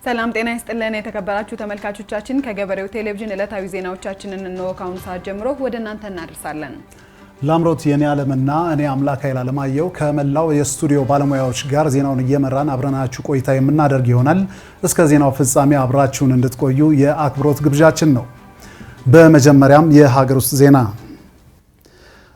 ሰላም ጤና ይስጥልን የተከበራችሁ ተመልካቾቻችን ከገበሬው ቴሌቪዥን ዕለታዊ ዜናዎቻችንን ነው ካሁን ሰዓት ጀምሮ ወደ እናንተ እናደርሳለን። ላምሮት የኔ ዓለምና እኔ አምላክ ኃይል አለማየሁ ከመላው የስቱዲዮ ባለሙያዎች ጋር ዜናውን እየመራን አብረናችሁ ቆይታ የምናደርግ ይሆናል። እስከ ዜናው ፍጻሜ አብራችሁን እንድትቆዩ የአክብሮት ግብዣችን ነው። በመጀመሪያም የሀገር ውስጥ ዜና።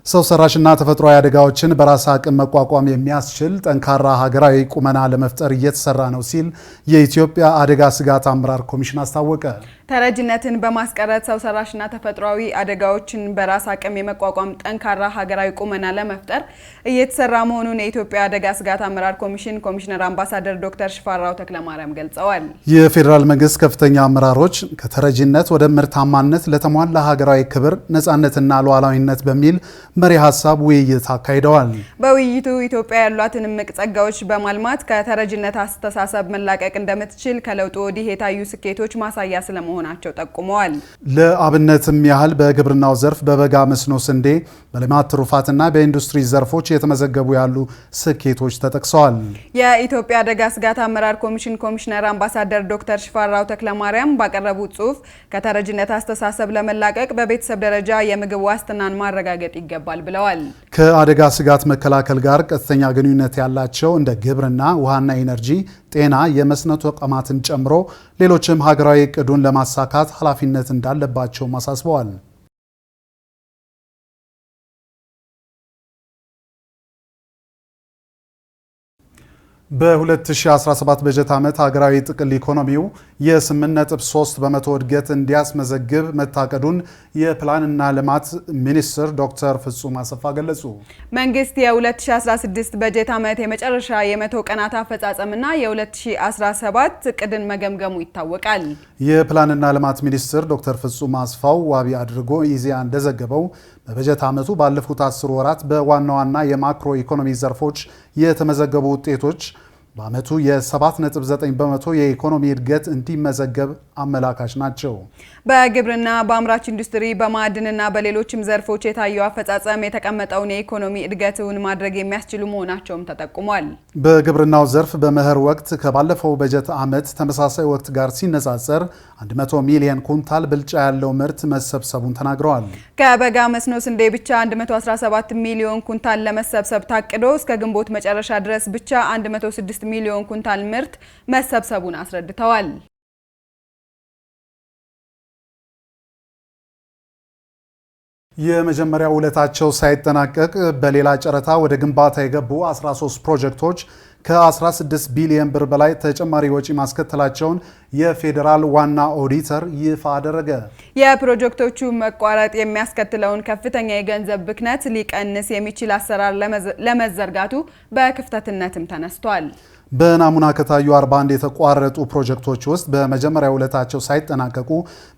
ሰው ሰራሽና ተፈጥሯዊ አደጋዎችን በራስ አቅም መቋቋም የሚያስችል ጠንካራ ሀገራዊ ቁመና ለመፍጠር እየተሰራ ነው ሲል የኢትዮጵያ አደጋ ስጋት አመራር ኮሚሽን አስታወቀ። ተረጅነትን በማስቀረት ሰው ሰራሽና ተፈጥሯዊ አደጋዎችን በራስ አቅም የመቋቋም ጠንካራ ሀገራዊ ቁመና ለመፍጠር እየተሰራ መሆኑን የኢትዮጵያ አደጋ ስጋት አመራር ኮሚሽን ኮሚሽነር አምባሳደር ዶክተር ሽፈራው ተክለማርያም ገልጸዋል። የፌዴራል መንግስት ከፍተኛ አመራሮች ከተረጅነት ወደ ምርታማነት ለተሟላ ሀገራዊ ክብር፣ ነጻነትና ሉዓላዊነት በሚል መሪ ሀሳብ ውይይት አካሂደዋል። በውይይቱ ኢትዮጵያ ያሏትን እምቅ ጸጋዎች በማልማት ከተረጅነት አስተሳሰብ መላቀቅ እንደምትችል ከለውጡ ወዲህ የታዩ ስኬቶች ማሳያ ስለመሆናቸው ጠቁመዋል። ለአብነትም ያህል በግብርናው ዘርፍ በበጋ መስኖ ስንዴ፣ በልማት ትሩፋትና በኢንዱስትሪ ዘርፎች የተመዘገቡ ያሉ ስኬቶች ተጠቅሰዋል። የኢትዮጵያ አደጋ ስጋት አመራር ኮሚሽን ኮሚሽነር አምባሳደር ዶክተር ሽፈራው ተክለማርያም ባቀረቡት ጽሑፍ ከተረጅነት አስተሳሰብ ለመላቀቅ በቤተሰብ ደረጃ የምግብ ዋስትናን ማረጋገጥ ይገባል ብለዋል። ከአደጋ ስጋት መከላከል ጋር ቀጥተኛ ግንኙነት ያላቸው እንደ ግብርና፣ ውሃና ኢነርጂ፣ ጤና፣ የመስኖ ተቋማትን ጨምሮ ሌሎችም ሀገራዊ እቅዱን ለማሳካት ኃላፊነት እንዳለባቸው አሳስበዋል። በ2017 በጀት ዓመት ሀገራዊ ጥቅል ኢኮኖሚው የ8.3 በመቶ እድገት እንዲያስመዘግብ መታቀዱን የፕላንና ልማት ሚኒስትር ዶክተር ፍጹም አሰፋ ገለጹ። መንግስት የ2016 በጀት ዓመት የመጨረሻ የ100 ቀናት አፈጻጸምና የ2017 እቅድን መገምገሙ ይታወቃል። የፕላንና ልማት ሚኒስትር ዶክተር ፍጹም አስፋው ዋቢ አድርጎ ኢዜአ እንደዘገበው በበጀት ዓመቱ ባለፉት 10 ወራት በዋና ዋና የማክሮ ኢኮኖሚ ዘርፎች የተመዘገቡ ውጤቶች በዓመቱ የ7.9 በመቶ የኢኮኖሚ እድገት እንዲመዘገብ አመላካች ናቸው። በግብርና፣ በአምራች ኢንዱስትሪ፣ በማዕድንና በሌሎችም ዘርፎች የታየው አፈጻጸም የተቀመጠውን የኢኮኖሚ እድገትን ማድረግ የሚያስችሉ መሆናቸውም ተጠቁሟል። በግብርናው ዘርፍ በመኸር ወቅት ከባለፈው በጀት ዓመት ተመሳሳይ ወቅት ጋር ሲነጻጸር 100 ሚሊዮን ኩንታል ብልጫ ያለው ምርት መሰብሰቡን ተናግረዋል። ከበጋ መስኖ ስንዴ ብቻ 117 ሚሊዮን ኩንታል ለመሰብሰብ ታቅዶ እስከ ግንቦት መጨረሻ ድረስ ብቻ 106 ሚሊዮን ኩንታል ምርት መሰብሰቡን አስረድተዋል። የመጀመሪያው ውለታቸው ሳይጠናቀቅ በሌላ ጨረታ ወደ ግንባታ የገቡ 13 ፕሮጀክቶች ከ16 ቢሊዮን ብር በላይ ተጨማሪ ወጪ ማስከተላቸውን የፌዴራል ዋና ኦዲተር ይፋ አደረገ። የፕሮጀክቶቹ መቋረጥ የሚያስከትለውን ከፍተኛ የገንዘብ ብክነት ሊቀንስ የሚችል አሰራር ለመዘርጋቱ በክፍተትነትም ተነስቷል። በናሙና ከታዩ 41 የተቋረጡ ፕሮጀክቶች ውስጥ በመጀመሪያ ውለታቸው ሳይጠናቀቁ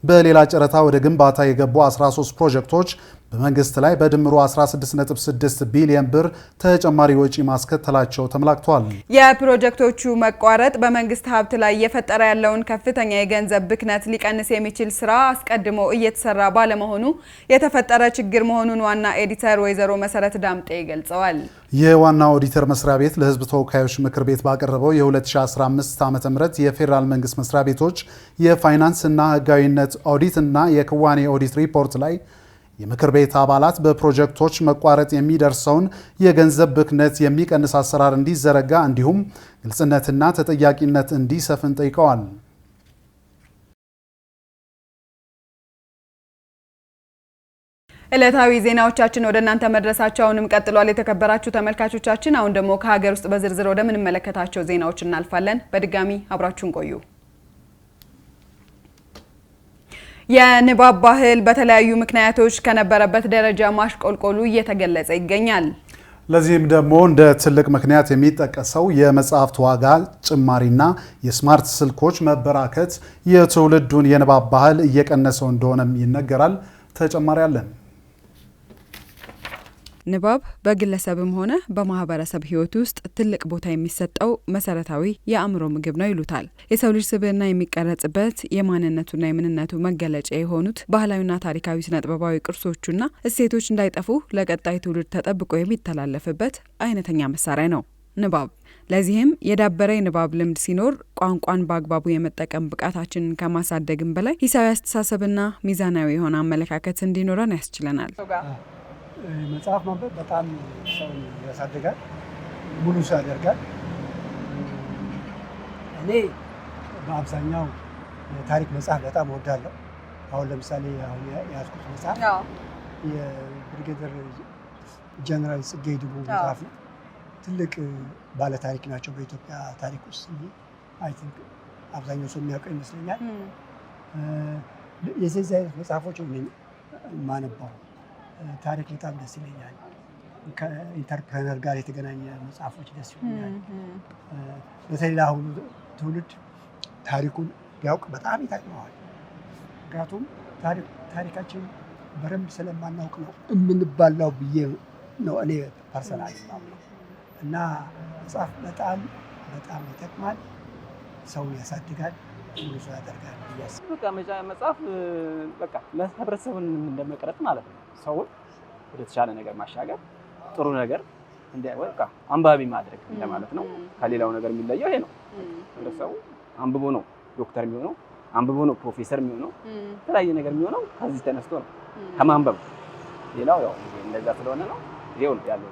በሌላ ጨረታ ወደ ግንባታ የገቡ 13 ፕሮጀክቶች በመንግስት ላይ በድምሩ 16.6 ቢሊዮን ብር ተጨማሪ ወጪ ማስከተላቸው ተመላክቷል። የፕሮጀክቶቹ መቋረጥ በመንግስት ሀብት ላይ እየፈጠረ ያለውን ከፍተኛ የገንዘብ ብክነት ሊቀንስ የሚችል ስራ አስቀድሞ እየተሰራ ባለመሆኑ የተፈጠረ ችግር መሆኑን ዋና ኤዲተር ወይዘሮ መሰረት ዳምጤ ገልጸዋል። የዋና ኦዲተር መስሪያ ቤት ለሕዝብ ተወካዮች ምክር ቤት ባቀረበው የ2015 ዓ.ም የፌዴራል መንግስት መስሪያ ቤቶች የፋይናንስና ህጋዊነት ኦዲትና የክዋኔ ኦዲት ሪፖርት ላይ የምክር ቤት አባላት በፕሮጀክቶች መቋረጥ የሚደርሰውን የገንዘብ ብክነት የሚቀንስ አሰራር እንዲዘረጋ እንዲሁም ግልጽነትና ተጠያቂነት እንዲሰፍን ጠይቀዋል። ዕለታዊ ዜናዎቻችን ወደ እናንተ መድረሳቸውንም ቀጥሏል። የተከበራችሁ ተመልካቾቻችን፣ አሁን ደግሞ ከሀገር ውስጥ በዝርዝር ወደምንመለከታቸው ዜናዎች እናልፋለን። በድጋሚ አብራችሁን ቆዩ። የንባብ ባህል በተለያዩ ምክንያቶች ከነበረበት ደረጃ ማሽቆልቆሉ እየተገለጸ ይገኛል። ለዚህም ደግሞ እንደ ትልቅ ምክንያት የሚጠቀሰው የመጽሐፍት ዋጋ ጭማሪና የስማርት ስልኮች መበራከት የትውልዱን የንባብ ባህል እየቀነሰው እንደሆነም ይነገራል። ተጨማሪ አለን። ንባብ በግለሰብም ሆነ በማህበረሰብ ህይወት ውስጥ ትልቅ ቦታ የሚሰጠው መሰረታዊ የአእምሮ ምግብ ነው ይሉታል። የሰው ልጅ ስብዕና የሚቀረጽበት የማንነቱና የምንነቱ መገለጫ የሆኑት ባህላዊና ታሪካዊ ስነጥበባዊ ቅርሶቹና እሴቶች እንዳይጠፉ ለቀጣይ ትውልድ ተጠብቆ የሚተላለፍበት አይነተኛ መሳሪያ ነው ንባብ። ለዚህም የዳበረ የንባብ ልምድ ሲኖር ቋንቋን በአግባቡ የመጠቀም ብቃታችንን ከማሳደግም በላይ ሂሳዊ አስተሳሰብና ሚዛናዊ የሆነ አመለካከት እንዲኖረን ያስችለናል። መጽሐፍ ማንበብ በጣም ሰውን ያሳድጋል፣ ሙሉ ሰው ያደርጋል። እኔ በአብዛኛው የታሪክ መጽሐፍ በጣም እወዳለሁ። አሁን ለምሳሌ አሁን የያዝኩት መጽሐፍ የብሪጌደር ጀነራል ጽጌ ድጉ መጽሐፍ ነው። ትልቅ ባለ ታሪክ ናቸው በኢትዮጵያ ታሪክ ውስጥ። አይ ቲንክ አብዛኛው ሰው የሚያውቀው ይመስለኛል። የዚህ አይነት መጽሐፎች ማነባው ታሪክ በጣም ደስ ይለኛል። ከኢንተርፕረነር ጋር የተገናኘ መጽሐፎች ደስ ይለኛል። በተለይ ለአሁኑ ትውልድ ታሪኩን ቢያውቅ በጣም ይጠቅመዋል። ምክንያቱም ታሪካችን በደንብ ስለማናውቅ ነው የምንባላው ብዬ ነው እኔ ፐርሰናል ነው። እና መጽሐፍ በጣም በጣም ይጠቅማል፣ ሰውን ያሳድጋል፣ ሙሉ ሰው ያደርጋል ብዬ አስባለሁ። መጽሐፍ በቃ ለህብረተሰቡን እንደመቅረጽ ማለት ነው። ሰውን ወደ ተሻለ ነገር ማሻገር፣ ጥሩ ነገር እንዲያወጣ አንባቢ ማድረግ እንደማለት ነው። ከሌላው ነገር የሚለየው ይሄ ነው። ህብረተሰቡ አንብቦ ነው ዶክተር የሚሆነው፣ አንብቦ ነው ፕሮፌሰር የሚሆነው፣ የተለያየ ነገር የሚሆነው ከዚህ ተነስቶ ነው ከማንበብ። ሌላው ያው እንደዛ ስለሆነ ነው ይሄው ነው ያለው።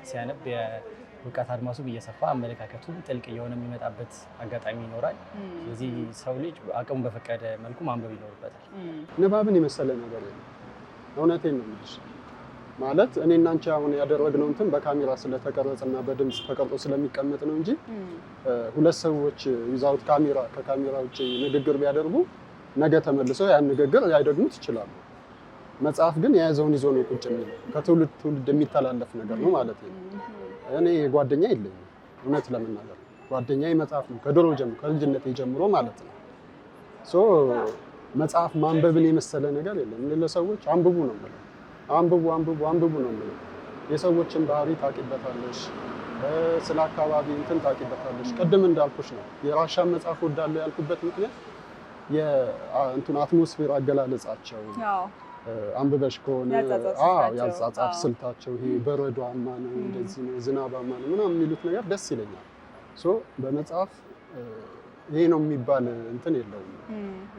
ሲያነብ የእውቀት አድማሱ እየሰፋ አመለካከቱ ጥልቅ እየሆነ የሚመጣበት አጋጣሚ ይኖራል። ስለዚህ ሰው ልጅ አቅሙ በፈቀደ መልኩ ማንበብ ይኖርበታል። ንባብን የመሰለ ነገር የለም። እውነቴን ነው የምልሽ። ማለት እኔ እና አንቺ አሁን ያደረግነው እንትን በካሜራ ስለተቀረጸና በድምጽ ተቀርጾ ስለሚቀመጥ ነው እንጂ ሁለት ሰዎች ዊዛውት ካሜራ ከካሜራ ውጪ ንግግር ቢያደርጉ ነገ ተመልሰው ያን ንግግር ሊያደግሙት ይችላሉ። መጽሐፍ ግን የያዘውን ይዞ ነው ቁጭ የሚለው። ከትውልድ ትውልድ የሚተላለፍ ነገር ነው ማለት ነው። እኔ ጓደኛ የለኝም እውነት ለመናገር ጓደኛዬ መጽሐፍ ነው ከድሮ ጀምሮ ከልጅነቴ ጀምሮ ማለት ነው። ሶ መጽሐፍ ማንበብን የመሰለ ነገር የለም። ለሰዎች አንብቡ ነው የምለው። አንብቡ ነው የምለው። የሰዎችን ባህሪ ታውቂበታለሽ፣ ስለ አካባቢ እንትን ታውቂበታለሽ። ቅድም እንዳልኩሽ ነው የራሻን መጽሐፍ ወዳለው ያልኩበት ምክንያት የእንትን አትሞስፌር አገላለጻቸው አንብበሽ ከሆነ ያጻጻፍ ስልታቸው ይሄ በረዷማ ነው፣ እንደዚህ ነው፣ ዝናባማ ነው ምናምን የሚሉት ነገር ደስ ይለኛል። ሶ በመጽሐፍ ይሄ ነው የሚባል እንትን የለውም።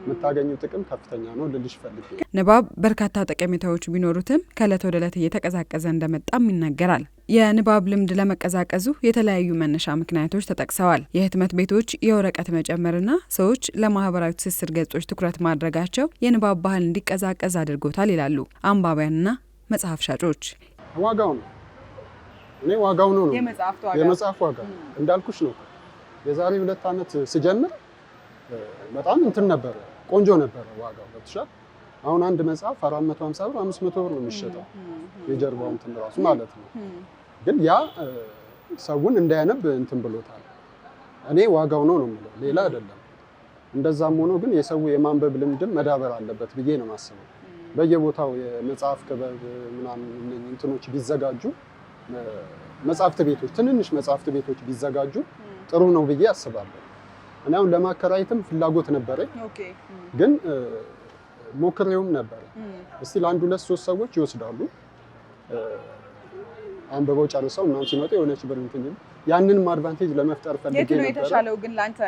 የምታገኘው ጥቅም ከፍተኛ ነው ልልሽ ፈልጌ። ንባብ በርካታ ጠቀሜታዎች ቢኖሩትም ከዕለት ወደ ዕለት እየተቀዛቀዘ እንደመጣም ይነገራል። የንባብ ልምድ ለመቀዛቀዙ የተለያዩ መነሻ ምክንያቶች ተጠቅሰዋል። የህትመት ቤቶች የወረቀት መጨመርና ሰዎች ለማህበራዊ ትስስር ገጾች ትኩረት ማድረጋቸው የንባብ ባህል እንዲቀዛቀዝ አድርጎታል ይላሉ አንባቢያንና መጽሐፍ ሻጮች። ዋጋው ነው። እኔ ዋጋው ነው የመጽሐፍ ዋጋ እንዳልኩሽ ነው። የዛሬ 2 ዓመት ስጀምር በጣም እንትን ነበር፣ ቆንጆ ነበር ዋጋው ገብቶሻል። አሁን አንድ መጽሐፍ 450 ብር 500 ብር ነው የሚሸጠው የጀርባው እንትን ራሱ ማለት ነው። ግን ያ ሰውን እንዳያነብ እንትን ብሎታል። እኔ ዋጋው ነው የምለው ሌላ አይደለም። እንደዛም ሆኖ ግን የሰው የማንበብ ልምድም መዳበር አለበት ብዬ ነው የማስበው። በየቦታው የመጽሐፍ ክበብ ምናምን እንትኖች ቢዘጋጁ፣ መጽሐፍት ቤቶች ትንንሽ መጽሐፍት ቤቶች ቢዘጋጁ ጥሩ ነው ብዬ አስባለሁ። እኔ አሁን ለማከራየትም ፍላጎት ነበረኝ፣ ግን ሞክሬውም ነበር። እስቲ ለአንድ 2-3 ሰዎች ይወስዳሉ አንብበው ጨርሰው እናም ሲመጡ የሆነች ብር እንትን ያንንም አድቫንቴጅ ለመፍጠር ፈልጌ ነበር። የት ነው የተሻለው ግን ላንተ?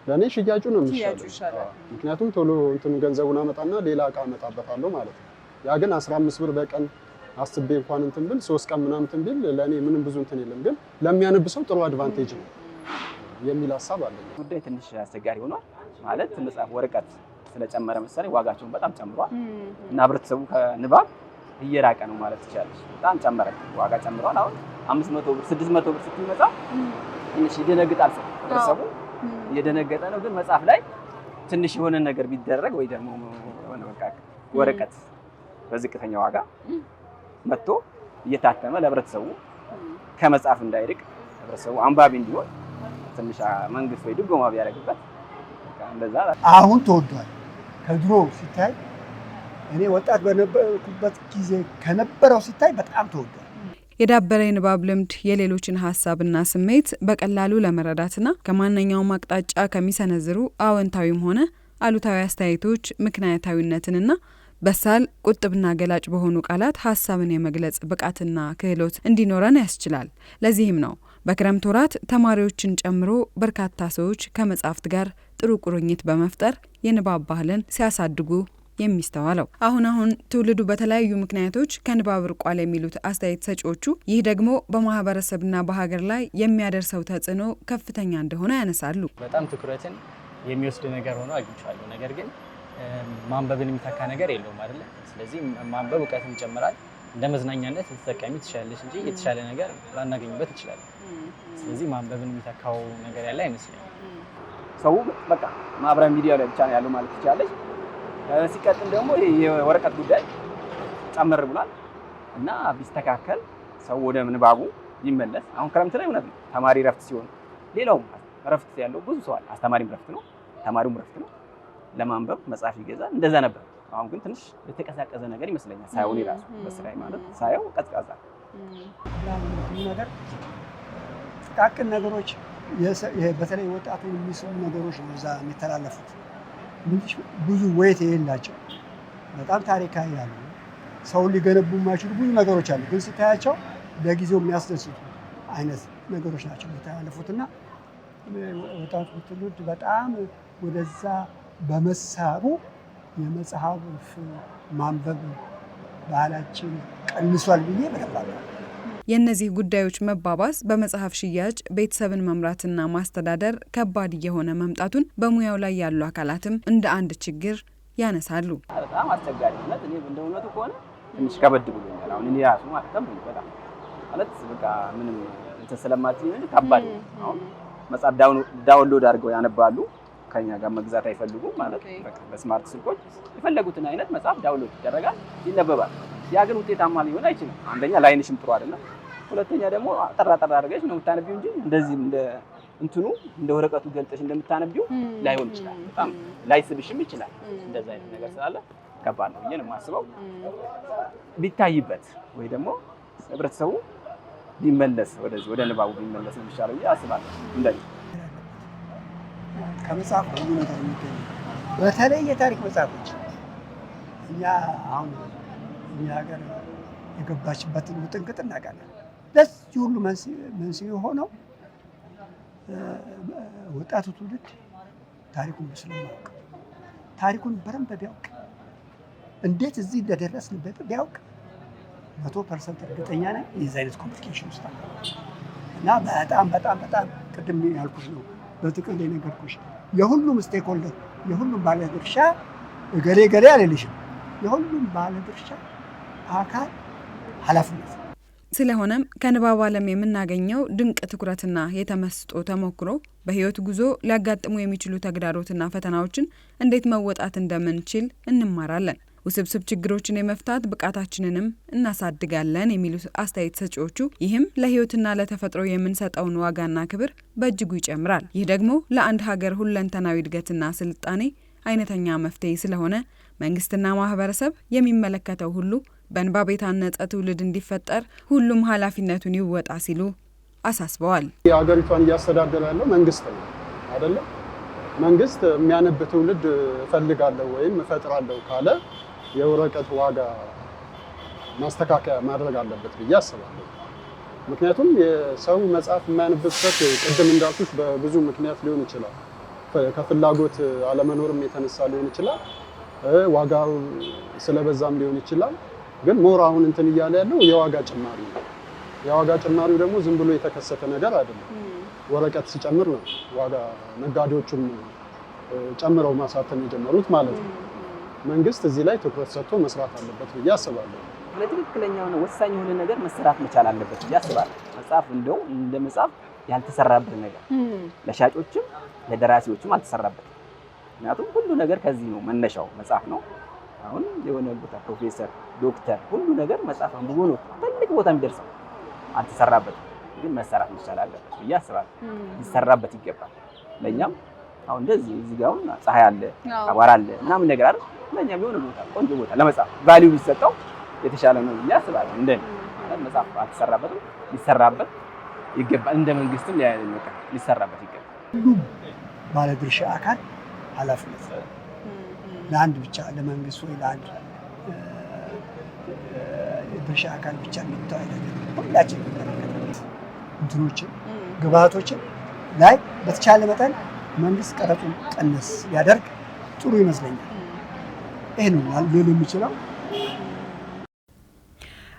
ለኔ ሽያጩ ነው የሚሻለው። ምክንያቱም ቶሎ እንትን ገንዘቡን አመጣና ሌላ እቃ አመጣበታለሁ ማለት ነው። ያ ግን 15 ብር በቀን አስቤ እንኳን እንትን ብል 3 ቀን ምናምን እንትን ብል ለኔ ምንም ብዙ እንትን የለም፣ ግን ለሚያነብ ሰው ጥሩ አድቫንቴጅ ነው የሚል ሀሳብ አለኝ። ጉዳይ ትንሽ አስቸጋሪ ሆኗል ማለት መጽሐፍ ወረቀት ስለጨመረ መሰለኝ ዋጋቸውን በጣም ጨምሯል እና ህብረተሰቡ ከንባብ እየራቀ ነው ማለት ይቻላል። በጣም ጨመረ፣ ዋጋ ጨምሯል። አሁን 500 ብር 600 ብር ስትመጣ ትንሽ ይደነግጣል ሰው፣ ህብረተሰቡ እየደነገጠ ነው። ግን መጽሐፍ ላይ ትንሽ የሆነ ነገር ቢደረግ ወይ ደግሞ የሆነ በቃ ወረቀት በዝቅተኛ ዋጋ መጥቶ እየታተመ ለህብረተሰቡ ከመጽሐፍ እንዳይርቅ ህብረተሰቡ አንባቢ እንዲሆን ትንሽ መንግስት ወይ ድጎማ ቢያደርግበት እንደዛ። አሁን ተወዷል። ከድሮ ሲታይ እኔ ወጣት በነበርኩበት ጊዜ ከነበረው ሲታይ በጣም ተወዷል። የዳበረ የንባብ ልምድ የሌሎችን ሀሳብና ስሜት በቀላሉ ለመረዳትና ከማንኛውም አቅጣጫ ከሚሰነዝሩ አዎንታዊም ሆነ አሉታዊ አስተያየቶች ምክንያታዊነትንና በሳል ቁጥብና ገላጭ በሆኑ ቃላት ሀሳብን የመግለጽ ብቃትና ክህሎት እንዲኖረን ያስችላል። ለዚህም ነው በክረምት ወራት ተማሪዎችን ጨምሮ በርካታ ሰዎች ከመጽሐፍት ጋር ጥሩ ቁርኝት በመፍጠር የንባብ ባህልን ሲያሳድጉ የሚስተዋለው። አሁን ትውልዱ በተለያዩ ምክንያቶች ከንባብ ርቋል የሚሉት አስተያየት ሰጪዎቹ ይህ ደግሞ በማህበረሰብና በሀገር ላይ የሚያደርሰው ተጽዕኖ ከፍተኛ እንደሆነ ያነሳሉ። በጣም ትኩረትን የሚወስድ ነገር ሆኖ አግኝቻለሁ። ነገር ግን ማንበብን የሚተካ ነገር የለውም አይደለ? ስለዚህ ማንበብ እውቀትን ይጨምራል። እንደ መዝናኛነት ልትጠቀሚ ትችላለች እንጂ የተሻለ ነገር ላናገኝበት እንችላለን። ስለዚህ ማንበብን የሚተካው ነገር ያለ አይመስለኝም። ሰው በቃ ማህበራዊ ሚዲያ ላይ ብቻ ነው ያለው ማለት ትችላለች። ሲቀጥል ደግሞ የወረቀት ጉዳይ ጨመር ብሏል እና ቢስተካከል ሰው ወደ ንባቡ ይመለስ። አሁን ክረምት ላይ እውነት ነው ተማሪ ረፍት ሲሆን ሌላውም ረፍት ያለው ብዙ ሰው አለ። አስተማሪም ረፍት ነው፣ ተማሪውም ረፍት ነው። ለማንበብ መጽሐፍ ይገዛል። እንደዛ ነበር። አሁን ግን ትንሽ የተቀዛቀዘ ነገር ይመስለኛል። ሳይሆን ራሱ በስራይ ማለት ሳይው ቀዝቃዛ ነገር ጥቃቅን ነገሮች በተለይ ወጣቱን የሚስቡ ነገሮች ነው እዛ የሚተላለፉት። ብዙ ወይት የሌላቸው በጣም ታሪካዊ ያሉ ሰው ሊገነቡ የማይችሉ ብዙ ነገሮች አሉ። ግን ስታያቸው ለጊዜው የሚያስደስቱ አይነት ነገሮች ናቸው የሚተላለፉትና ወጣቱ ትውልድ በጣም ወደዛ በመሳቡ የመጽሐፍ ማንበብ ባህላችን ቀንሷል ብዬ በደንብ የእነዚህ ጉዳዮች መባባስ በመጽሐፍ ሽያጭ ቤተሰብን መምራትና ማስተዳደር ከባድ እየሆነ መምጣቱን በሙያው ላይ ያሉ አካላትም እንደ አንድ ችግር ያነሳሉ። በጣም አስቸጋሪ ነው። እኔ እንደ እውነቱ ከሆነ ትንሽ ከበድ ብሎኛል። አሁን እኔ ራሱ በጣም ማለት በቃ ምንም እንትን ስለማትይኝ ከባድ ነው። አሁን መጽሐፍ ዳውንሎድ አድርገው ያነባሉ። ከኛ ጋር መግዛት አይፈልጉም ማለት በቃ በስማርት ስልኮች የፈለጉትን አይነት መጽሐፍ ዳውንሎድ ይደረጋል፣ ይነበባል። ያ ግን ውጤታማ ሊሆን አይችልም። አንደኛ ላይንሽም ጥሩ አይደለም፣ ሁለተኛ ደግሞ ጠራ አድርገሽ ነው የምታነቢው እንጂ እንደዚህ እንደ እንትኑ እንደ ወረቀቱ ገልጠሽ እንደምታነቢው ላይሆን ይችላል። በጣም ላይስብሽም ይችላል። እንደዛ አይነት ነገር ስላለ ከባድ ነው ብዬ ነው የማስበው። ቢታይበት ወይ ደግሞ ህብረተሰቡ ቢመለስ ወደ ንባቡ ቢመለስ ነው የሚሻለው ብዬ አስባለሁ። እንደዚህ ከመጽሐፍ ብዙ ነገር የሚገኝ በተለይ የታሪክ መጽሐፎች እኛ አሁን እኛ ሀገር የገባችበትን ውጥንቅጥ እናውቃለን። ለዚህ ሁሉ መንስኤ የሆነው ወጣቱ ትውልድ ታሪኩን ስለማያውቅ ታሪኩን በደንብ ቢያውቅ እንዴት እዚህ እንደደረስን ቢያውቅ 100% እርግጠኛ ነኝ የዚህ አይነት ኮምፕሊኬሽን ውስጥ አለ እና በጣም ቅድም ያልኩሽ ነው በጥቅል ላይ ነገርኩሽ። የሁሉም ስቴክሆልደር የሁሉም ባለድርሻ ገሌ አልልሽም፣ የሁሉም ባለድርሻ አካል ኃላፊነት። ስለሆነም ከንባብ ዓለም የምናገኘው ድንቅ ትኩረትና የተመስጦ ተሞክሮ በህይወት ጉዞ ሊያጋጥሙ የሚችሉ ተግዳሮትና ፈተናዎችን እንዴት መወጣት እንደምንችል እንማራለን። ውስብስብ ችግሮችን የመፍታት ብቃታችንንም እናሳድጋለን የሚሉት አስተያየት ሰጪዎቹ ይህም ለህይወትና ለተፈጥሮ የምንሰጠውን ዋጋና ክብር በእጅጉ ይጨምራል። ይህ ደግሞ ለአንድ ሀገር ሁለንተናዊ እድገትና ስልጣኔ አይነተኛ መፍትሄ ስለሆነ መንግስትና ማህበረሰብ የሚመለከተው ሁሉ በንባብ የታነጸ ትውልድ እንዲፈጠር ሁሉም ኃላፊነቱን ይወጣ ሲሉ አሳስበዋል። የሀገሪቷን እያስተዳደረ ያለው መንግስት ነው አይደለ? መንግስት የሚያነብ ትውልድ እፈልጋለሁ ወይም እፈጥራለሁ ካለ የወረቀት ዋጋ ማስተካከያ ማድረግ አለበት ብዬ አስባለሁ። ምክንያቱም የሰው መጽሐፍ የማያነብበት ቅድም እንዳልኩሽ በብዙ ምክንያት ሊሆን ይችላል። ከፍላጎት አለመኖርም የተነሳ ሊሆን ይችላል፣ ዋጋው ስለበዛም ሊሆን ይችላል። ግን ሞር አሁን እንትን እያለ ያለው የዋጋ ጭማሪ ነው። የዋጋ ጭማሪው ደግሞ ዝም ብሎ የተከሰተ ነገር አይደለም። ወረቀት ሲጨምር ነው ዋጋ ነጋዴዎቹም ጨምረው ማሳተም የጀመሩት ማለት ነው። መንግስት እዚህ ላይ ትኩረት ሰጥቶ መስራት አለበት ብዬ አስባለሁ። ለትክክለኛ የሆነ ወሳኝ የሆነ ነገር መሰራት መቻል አለበት ብዬ አስባለሁ። መጽሐፍ እንደው እንደ መጽሐፍ ያልተሰራበት ነገር ለሻጮችም ለደራሲዎችም አልተሰራበት። ምክንያቱም ሁሉ ነገር ከዚህ ነው መነሻው መጽሐፍ ነው። አሁን የሆነ ቦታ ፕሮፌሰር፣ ዶክተር ሁሉ ነገር መጽሐፍ አንብቦ ነው ትልቅ ቦታ የሚደርሰው። አልተሰራበትም፣ ግን መሰራት መቻል አለበት ብዬ አስባለሁ። ሊሰራበት ይገባል። ለኛም አሁን እንደዚህ እዚህ ጋር አሁን ፀሐይ አለ፣ አቧራ አለ ምናምን ነገር አይደል? ለኛም የሆነ ቦታ ቆንጆ ቦታ ለመጽሐፍ ቫልዩ ቢሰጠው የተሻለ ነው ብዬ አስባለሁ። እንደኔ መጽሐፍ አልተሰራበትም፣ ሊሰራበት ይገባል። እንደ መንግስትም ሊሰራበት ይገባል። ሁሉም ባለድርሻ አካል ኃላፊነት ለአንድ ብቻ ለመንግስት ወይ ለአንድ ድርሻ አካል ብቻ የሚተው አይደለም። ሁላችንም እንትኖችን ግብአቶችን ላይ በተቻለ መጠን መንግስት ቀረጡን ቀነስ ያደርግ ጥሩ ይመስለኛል። ይሄ ነው ልል የሚችለው።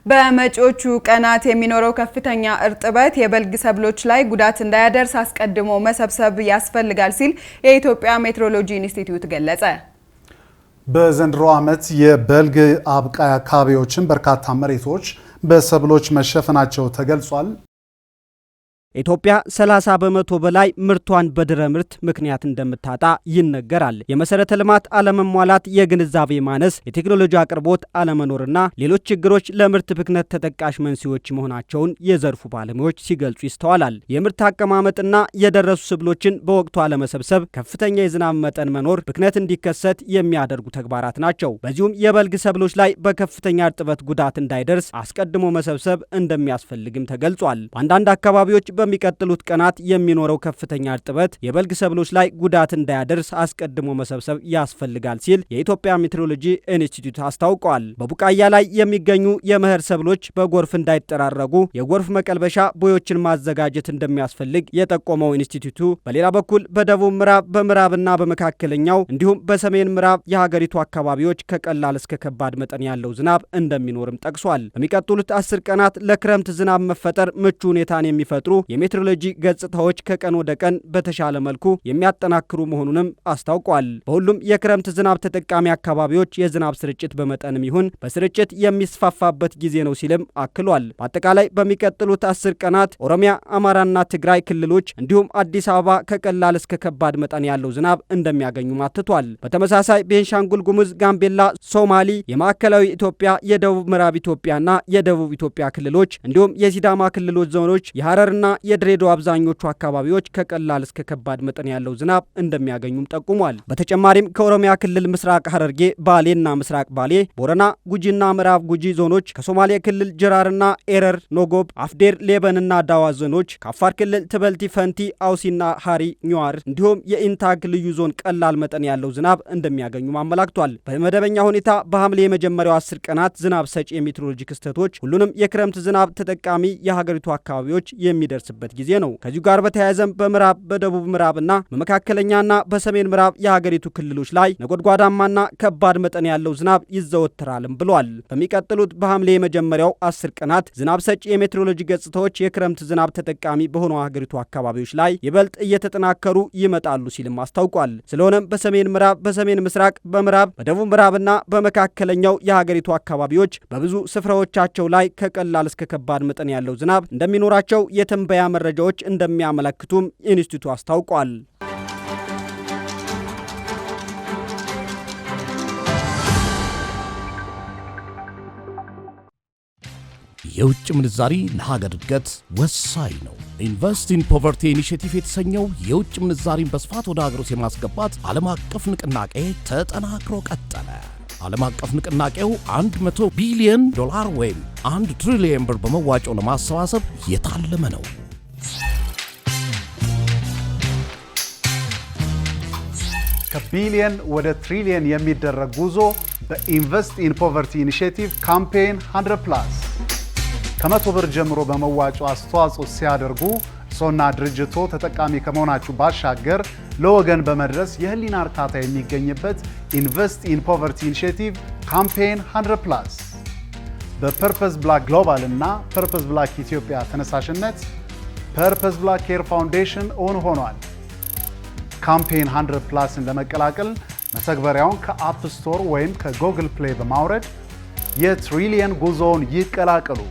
በመጪዎቹ ቀናት የሚኖረው ከፍተኛ እርጥበት የበልግ ሰብሎች ላይ ጉዳት እንዳያደርስ አስቀድሞ መሰብሰብ ያስፈልጋል ሲል የኢትዮጵያ ሜትሮሎጂ ኢንስቲትዩት ገለጸ። በዘንድሮ ዓመት የበልግ አብቃይ አካባቢዎችን በርካታ መሬቶች በሰብሎች መሸፈናቸው ተገልጿል። ኢትዮጵያ 30 በመቶ በላይ ምርቷን በድረ ምርት ምክንያት እንደምታጣ ይነገራል። የመሰረተ ልማት አለመሟላት፣ የግንዛቤ ማነስ፣ የቴክኖሎጂ አቅርቦት አለመኖርና ሌሎች ችግሮች ለምርት ብክነት ተጠቃሽ መንስኤዎች መሆናቸውን የዘርፉ ባለሙያዎች ሲገልጹ ይስተዋላል። የምርት አቀማመጥና የደረሱ ሰብሎችን በወቅቱ አለመሰብሰብ፣ ከፍተኛ የዝናብ መጠን መኖር ብክነት እንዲከሰት የሚያደርጉ ተግባራት ናቸው። በዚሁም የበልግ ሰብሎች ላይ በከፍተኛ እርጥበት ጉዳት እንዳይደርስ አስቀድሞ መሰብሰብ እንደሚያስፈልግም ተገልጿል። በአንዳንድ አካባቢዎች በሚቀጥሉት ቀናት የሚኖረው ከፍተኛ እርጥበት የበልግ ሰብሎች ላይ ጉዳት እንዳያደርስ አስቀድሞ መሰብሰብ ያስፈልጋል ሲል የኢትዮጵያ ሜትሮሎጂ ኢንስቲትዩት አስታውቋል። በቡቃያ ላይ የሚገኙ የመኸር ሰብሎች በጎርፍ እንዳይጠራረጉ የጎርፍ መቀልበሻ ቦዮችን ማዘጋጀት እንደሚያስፈልግ የጠቆመው ኢንስቲትዩቱ በሌላ በኩል በደቡብ ምዕራብ፣ በምዕራብና በመካከለኛው እንዲሁም በሰሜን ምዕራብ የሀገሪቱ አካባቢዎች ከቀላል እስከ ከባድ መጠን ያለው ዝናብ እንደሚኖርም ጠቅሷል። በሚቀጥሉት 10 ቀናት ለክረምት ዝናብ መፈጠር ምቹ ሁኔታን የሚፈጥሩ የሜትሮሎጂ ገጽታዎች ከቀን ወደ ቀን በተሻለ መልኩ የሚያጠናክሩ መሆኑንም አስታውቋል። በሁሉም የክረምት ዝናብ ተጠቃሚ አካባቢዎች የዝናብ ስርጭት በመጠንም ይሁን በስርጭት የሚስፋፋበት ጊዜ ነው ሲልም አክሏል። በአጠቃላይ በሚቀጥሉት 10 ቀናት ኦሮሚያ፣ አማራና ትግራይ ክልሎች እንዲሁም አዲስ አበባ ከቀላል እስከ ከባድ መጠን ያለው ዝናብ እንደሚያገኙ አትቷል። በተመሳሳይ ቤንሻንጉል ጉሙዝ፣ ጋምቤላ፣ ሶማሊ፣ የማዕከላዊ ኢትዮጵያ፣ የደቡብ ምዕራብ ኢትዮጵያና የደቡብ ኢትዮጵያ ክልሎች እንዲሁም የሲዳማ ክልሎች ዞኖች፣ የሐረርና የድሬዳዋ አብዛኞቹ አካባቢዎች ከቀላል እስከ ከባድ መጠን ያለው ዝናብ እንደሚያገኙም ጠቁሟል። በተጨማሪም ከኦሮሚያ ክልል ምስራቅ ሐረርጌ፣ ባሌና ምስራቅ ባሌ፣ ቦረና፣ ጉጂና ምዕራብ ጉጂ ዞኖች፣ ከሶማሌ ክልል ጅራርና ኤረር፣ ኖጎብ፣ አፍዴር፣ ሌበንና ዳዋ ዞኖች፣ ከአፋር ክልል ትበልቲ፣ ፈንቲ፣ አውሲና ሃሪ ኒዋር እንዲሁም የኢንታግ ልዩ ዞን ቀላል መጠን ያለው ዝናብ እንደሚያገኙም አመላክቷል። በመደበኛ ሁኔታ በሐምሌ የመጀመሪያው 10 ቀናት ዝናብ ሰጪ የሜትሮሎጂ ክስተቶች ሁሉንም የክረምት ዝናብ ተጠቃሚ የሀገሪቱ አካባቢዎች የሚደርስ በት ጊዜ ነው። ከዚሁ ጋር በተያያዘም በምዕራብ፣ በደቡብ ምዕራብና በመካከለኛና በሰሜን ምዕራብ የሀገሪቱ ክልሎች ላይ ነጎድጓዳማና ከባድ መጠን ያለው ዝናብ ይዘወትራልም ብሏል። በሚቀጥሉት በሐምሌ የመጀመሪያው 10 ቀናት ዝናብ ሰጪ የሜትሮሎጂ ገጽታዎች የክረምት ዝናብ ተጠቃሚ በሆኑ ሀገሪቱ አካባቢዎች ላይ ይበልጥ እየተጠናከሩ ይመጣሉ ሲልም አስታውቋል። ስለሆነም በሰሜን ምዕራብ፣ በሰሜን ምስራቅ፣ በምዕራብ፣ በደቡብ ምዕራብና በመካከለኛው የሀገሪቱ አካባቢዎች በብዙ ስፍራዎቻቸው ላይ ከቀላል እስከ ከባድ መጠን ያለው ዝናብ እንደሚኖራቸው የትንበያ መረጃዎች እንደሚያመለክቱም ኢንስቲትዩቱ አስታውቋል። የውጭ ምንዛሪ ለሀገር እድገት ወሳኝ ነው። ኢንቨስት ኢን ፖቨርቲ ኢኒሼቲቭ የተሰኘው የውጭ ምንዛሪን በስፋት ወደ ሀገር ውስጥ የማስገባት ዓለም አቀፍ ንቅናቄ ተጠናክሮ ቀጠለ። ዓለም አቀፍ ንቅናቄው 100 ቢሊዮን ዶላር ወይም 1 ትሪሊዮን ብር በመዋጮ ለማሰባሰብ የታለመ ነው። ከቢሊየን ወደ ትሪሊየን የሚደረግ ጉዞ በኢንቨስት ኢን ፖቨርቲ ኢኒሼቲቭ ካምፔን 100+። ከ100 ብር ጀምሮ በመዋጮ አስተዋጽኦ ሲያደርጉ እርስዎና ድርጅቶ ተጠቃሚ ከመሆናችሁ ባሻገር ለወገን በመድረስ የህሊና እርካታ የሚገኝበት ኢንቨስት ኢን ፖቨርቲ ኢኒሼቲቭ ካምፔን 100+። በፐርፐስ ብላክ ግሎባል እና ፐርፐስ ብላክ ኢትዮጵያ ተነሳሽነት ፐርፐስ ብላክ ኬር ፋውንዴሽን እውን ሆኗል። ካምፔን 100+ን ለመቀላቀል መተግበሪያውን ከአፕ ስቶር ወይም ከጉግል ፕሌይ በማውረድ የትሪሊየን ጉዞውን ይቀላቀሉ።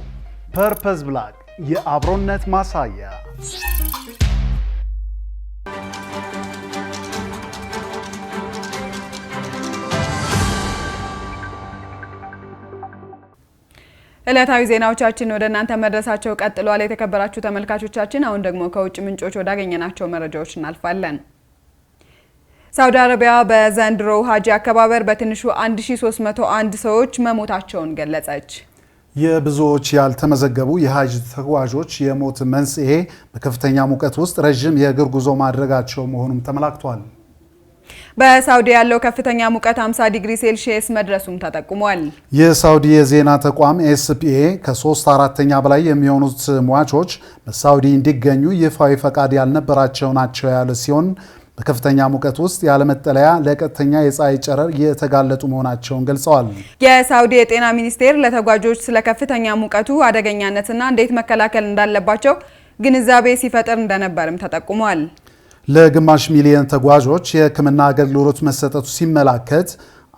ፐርፐስ ብላክ የአብሮነት ማሳያ። ዕለታዊ ዜናዎቻችን ወደ እናንተ መድረሳቸው ቀጥሏል። የተከበራችሁ ተመልካቾቻችን፣ አሁን ደግሞ ከውጭ ምንጮች ወዳገኘናቸው መረጃዎች እናልፋለን። ሳውዲ አረቢያ በዘንድሮ ሀጂ አከባበር በትንሹ 1301 ሰዎች መሞታቸውን ገለጸች። የብዙዎች ያልተመዘገቡ የሀጅ ተጓዦች የሞት መንስኤ በከፍተኛ ሙቀት ውስጥ ረዥም የእግር ጉዞ ማድረጋቸው መሆኑም ተመላክቷል። በሳውዲ ያለው ከፍተኛ ሙቀት 50 ዲግሪ ሴልሺየስ መድረሱም ተጠቁሟል። የሳውዲ የዜና ተቋም ኤስፒኤ ከ3/4 በላይ የሚሆኑት ሟቾች በሳውዲ እንዲገኙ ይፋዊ ፈቃድ ያልነበራቸው ናቸው ያለ ሲሆን በከፍተኛ ሙቀት ውስጥ ያለመጠለያ ለቀጥተኛ የፀሐይ ጨረር የተጋለጡ መሆናቸውን ገልጸዋል። የሳውዲ የጤና ሚኒስቴር ለተጓዦች ስለ ከፍተኛ ሙቀቱ አደገኛነትና እንዴት መከላከል እንዳለባቸው ግንዛቤ ሲፈጥር እንደነበርም ተጠቁሟል። ለግማሽ ሚሊዮን ተጓዦች የሕክምና አገልግሎት መሰጠቱ ሲመላከት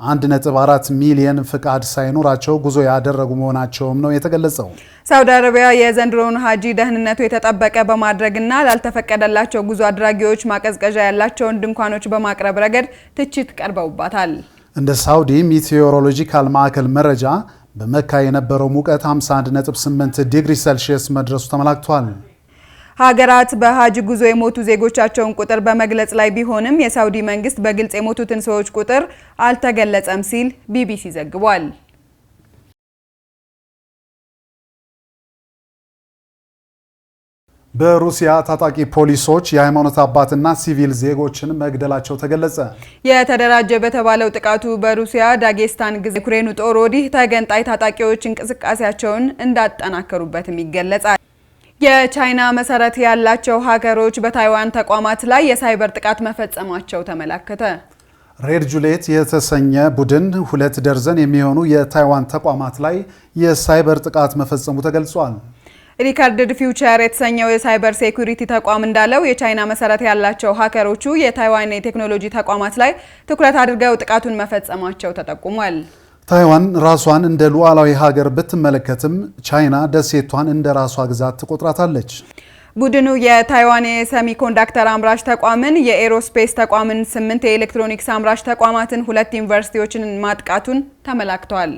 1.4 ሚሊዮን ፍቃድ ሳይኖራቸው ጉዞ ያደረጉ መሆናቸውም ነው የተገለጸው። ሳውዲ አረቢያ የዘንድሮውን ሀጂ ደህንነቱ የተጠበቀ በማድረግና ላልተፈቀደላቸው ጉዞ አድራጊዎች ማቀዝቀዣ ያላቸውን ድንኳኖች በማቅረብ ረገድ ትችት ቀርበውባታል። እንደ ሳውዲ ሚቴዎሮሎጂካል ማዕከል መረጃ በመካ የነበረው ሙቀት 51.8 ዲግሪ ሴልሺየስ መድረሱ ተመላክቷል። ሀገራት በሀጅ ጉዞ የሞቱ ዜጎቻቸውን ቁጥር በመግለጽ ላይ ቢሆንም የሳውዲ መንግስት በግልጽ የሞቱትን ሰዎች ቁጥር አልተገለጸም ሲል ቢቢሲ ዘግቧል። በሩሲያ ታጣቂ ፖሊሶች የሃይማኖት አባትና ሲቪል ዜጎችን መግደላቸው ተገለጸ። የተደራጀ በተባለው ጥቃቱ በሩሲያ ዳጌስታን ግዛት የዩክሬኑ ጦር ወዲህ ተገንጣይ ታጣቂዎች እንቅስቃሴያቸውን እንዳጠናከሩበትም ይገለጻል። የቻይና መሰረት ያላቸው ሀከሮች በታይዋን ተቋማት ላይ የሳይበር ጥቃት መፈጸማቸው ተመላከተ። ሬድ ጁሌት የተሰኘ ቡድን 2 ደርዘን የሚሆኑ የታይዋን ተቋማት ላይ የሳይበር ጥቃት መፈጸሙ ተገልጿል። ሪካርድድ ፊውቸር የተሰኘው የሳይበር ሴኩሪቲ ተቋም እንዳለው የቻይና መሰረት ያላቸው ሀከሮቹ የታይዋን የቴክኖሎጂ ተቋማት ላይ ትኩረት አድርገው ጥቃቱን መፈጸማቸው ተጠቁሟል። ታይዋን ራሷን እንደ ሉዓላዊ ሀገር ብትመለከትም ቻይና ደሴቷን እንደ ራሷ ግዛት ትቆጥራታለች። ቡድኑ የታይዋን የሴሚኮንዳክተር አምራች ተቋምን፣ የኤሮስፔስ ተቋምን፣ 8 የኤሌክትሮኒክስ አምራች ተቋማትን፣ 2 ዩኒቨርሲቲዎችን ማጥቃቱን ተመላክቷል።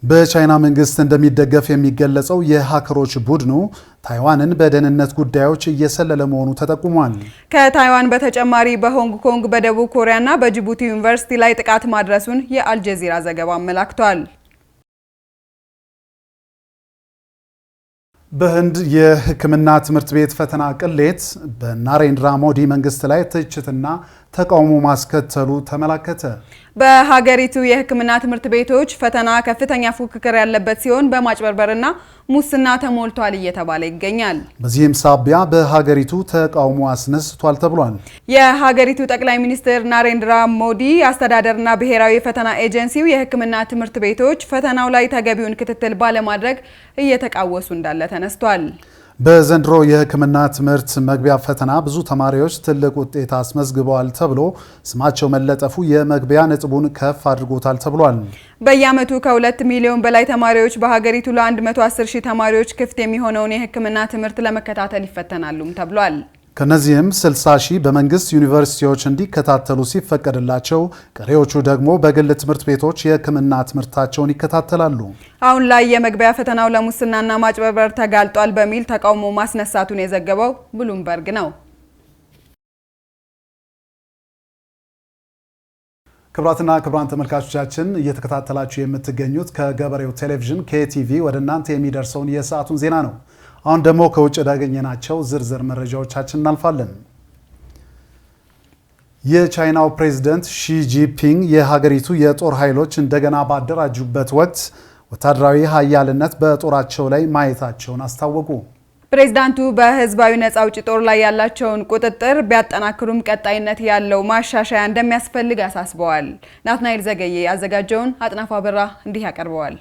በቻይና መንግስት እንደሚደገፍ የሚገለጸው የሀከሮች ቡድኑ ታይዋንን በደህንነት ጉዳዮች እየሰለለ መሆኑ ተጠቁሟል። ከታይዋን በተጨማሪ በሆንግ ኮንግ፣ በደቡብ ኮሪያና በጅቡቲ ዩኒቨርሲቲ ላይ ጥቃት ማድረሱን የአልጀዚራ ዘገባ አመላክቷል። በህንድ የሕክምና ትምህርት ቤት ፈተና ቅሌት በናሬንድራ ሞዲ መንግስት ላይ ትችትና ተቃውሞ ማስከተሉ ተመላከተ። በሀገሪቱ የሕክምና ትምህርት ቤቶች ፈተና ከፍተኛ ፉክክር ያለበት ሲሆን በማጭበርበርና ሙስና ተሞልቷል እየተባለ ይገኛል። በዚህም ሳቢያ በሀገሪቱ ተቃውሞ አስነስቷል ተብሏል። የሀገሪቱ ጠቅላይ ሚኒስትር ናሬንድራ ሞዲ አስተዳደርና ብሔራዊ የፈተና ኤጀንሲው የሕክምና ትምህርት ቤቶች ፈተናው ላይ ተገቢውን ክትትል ባለማድረግ እየተቃወሱ እንዳለ ተነስቷል። በዘንድሮ የሕክምና ትምህርት መግቢያ ፈተና ብዙ ተማሪዎች ትልቅ ውጤት አስመዝግበዋል ተብሎ ስማቸው መለጠፉ የመግቢያ ነጥቡን ከፍ አድርጎታል ተብሏል። በየዓመቱ ከ2 ሚሊዮን በላይ ተማሪዎች በሀገሪቱ ለ110 ሺህ ተማሪዎች ክፍት የሚሆነውን የሕክምና ትምህርት ለመከታተል ይፈተናሉም ተብሏል። ከነዚህም 60 ሺህ በመንግስት ዩኒቨርሲቲዎች እንዲከታተሉ ሲፈቀድላቸው ቀሪዎቹ ደግሞ በግል ትምህርት ቤቶች የሕክምና ትምህርታቸውን ይከታተላሉ። አሁን ላይ የመግቢያ ፈተናው ለሙስናና ማጭበርበር ተጋልጧል በሚል ተቃውሞ ማስነሳቱን የዘገበው ብሉምበርግ ነው። ክቡራትና ክቡራን ተመልካቾቻችን እየተከታተላችሁ የምትገኙት ከገበሬው ቴሌቪዥን KTV ወደ እናንተ የሚደርሰውን የሰዓቱን ዜና ነው። አሁን ደግሞ ከውጭ ያገኘናቸው ዝርዝር መረጃዎቻችን እናልፋለን። የቻይናው ፕሬዝዳንት ሺ ጂንፒንግ የሀገሪቱ የጦር ኃይሎች እንደገና ባደራጁበት ወቅት ወታደራዊ ኃያልነት በጦራቸው ላይ ማየታቸውን አስታወቁ። ፕሬዝዳንቱ በህዝባዊ ነጻ አውጪ ጦር ላይ ያላቸውን ቁጥጥር ቢያጠናክሩም ቀጣይነት ያለው ማሻሻያ እንደሚያስፈልግ አሳስበዋል። ናትናኤል ዘገየ ያዘጋጀውን አጥናፋ በራ እንዲህ ያቀርበዋል።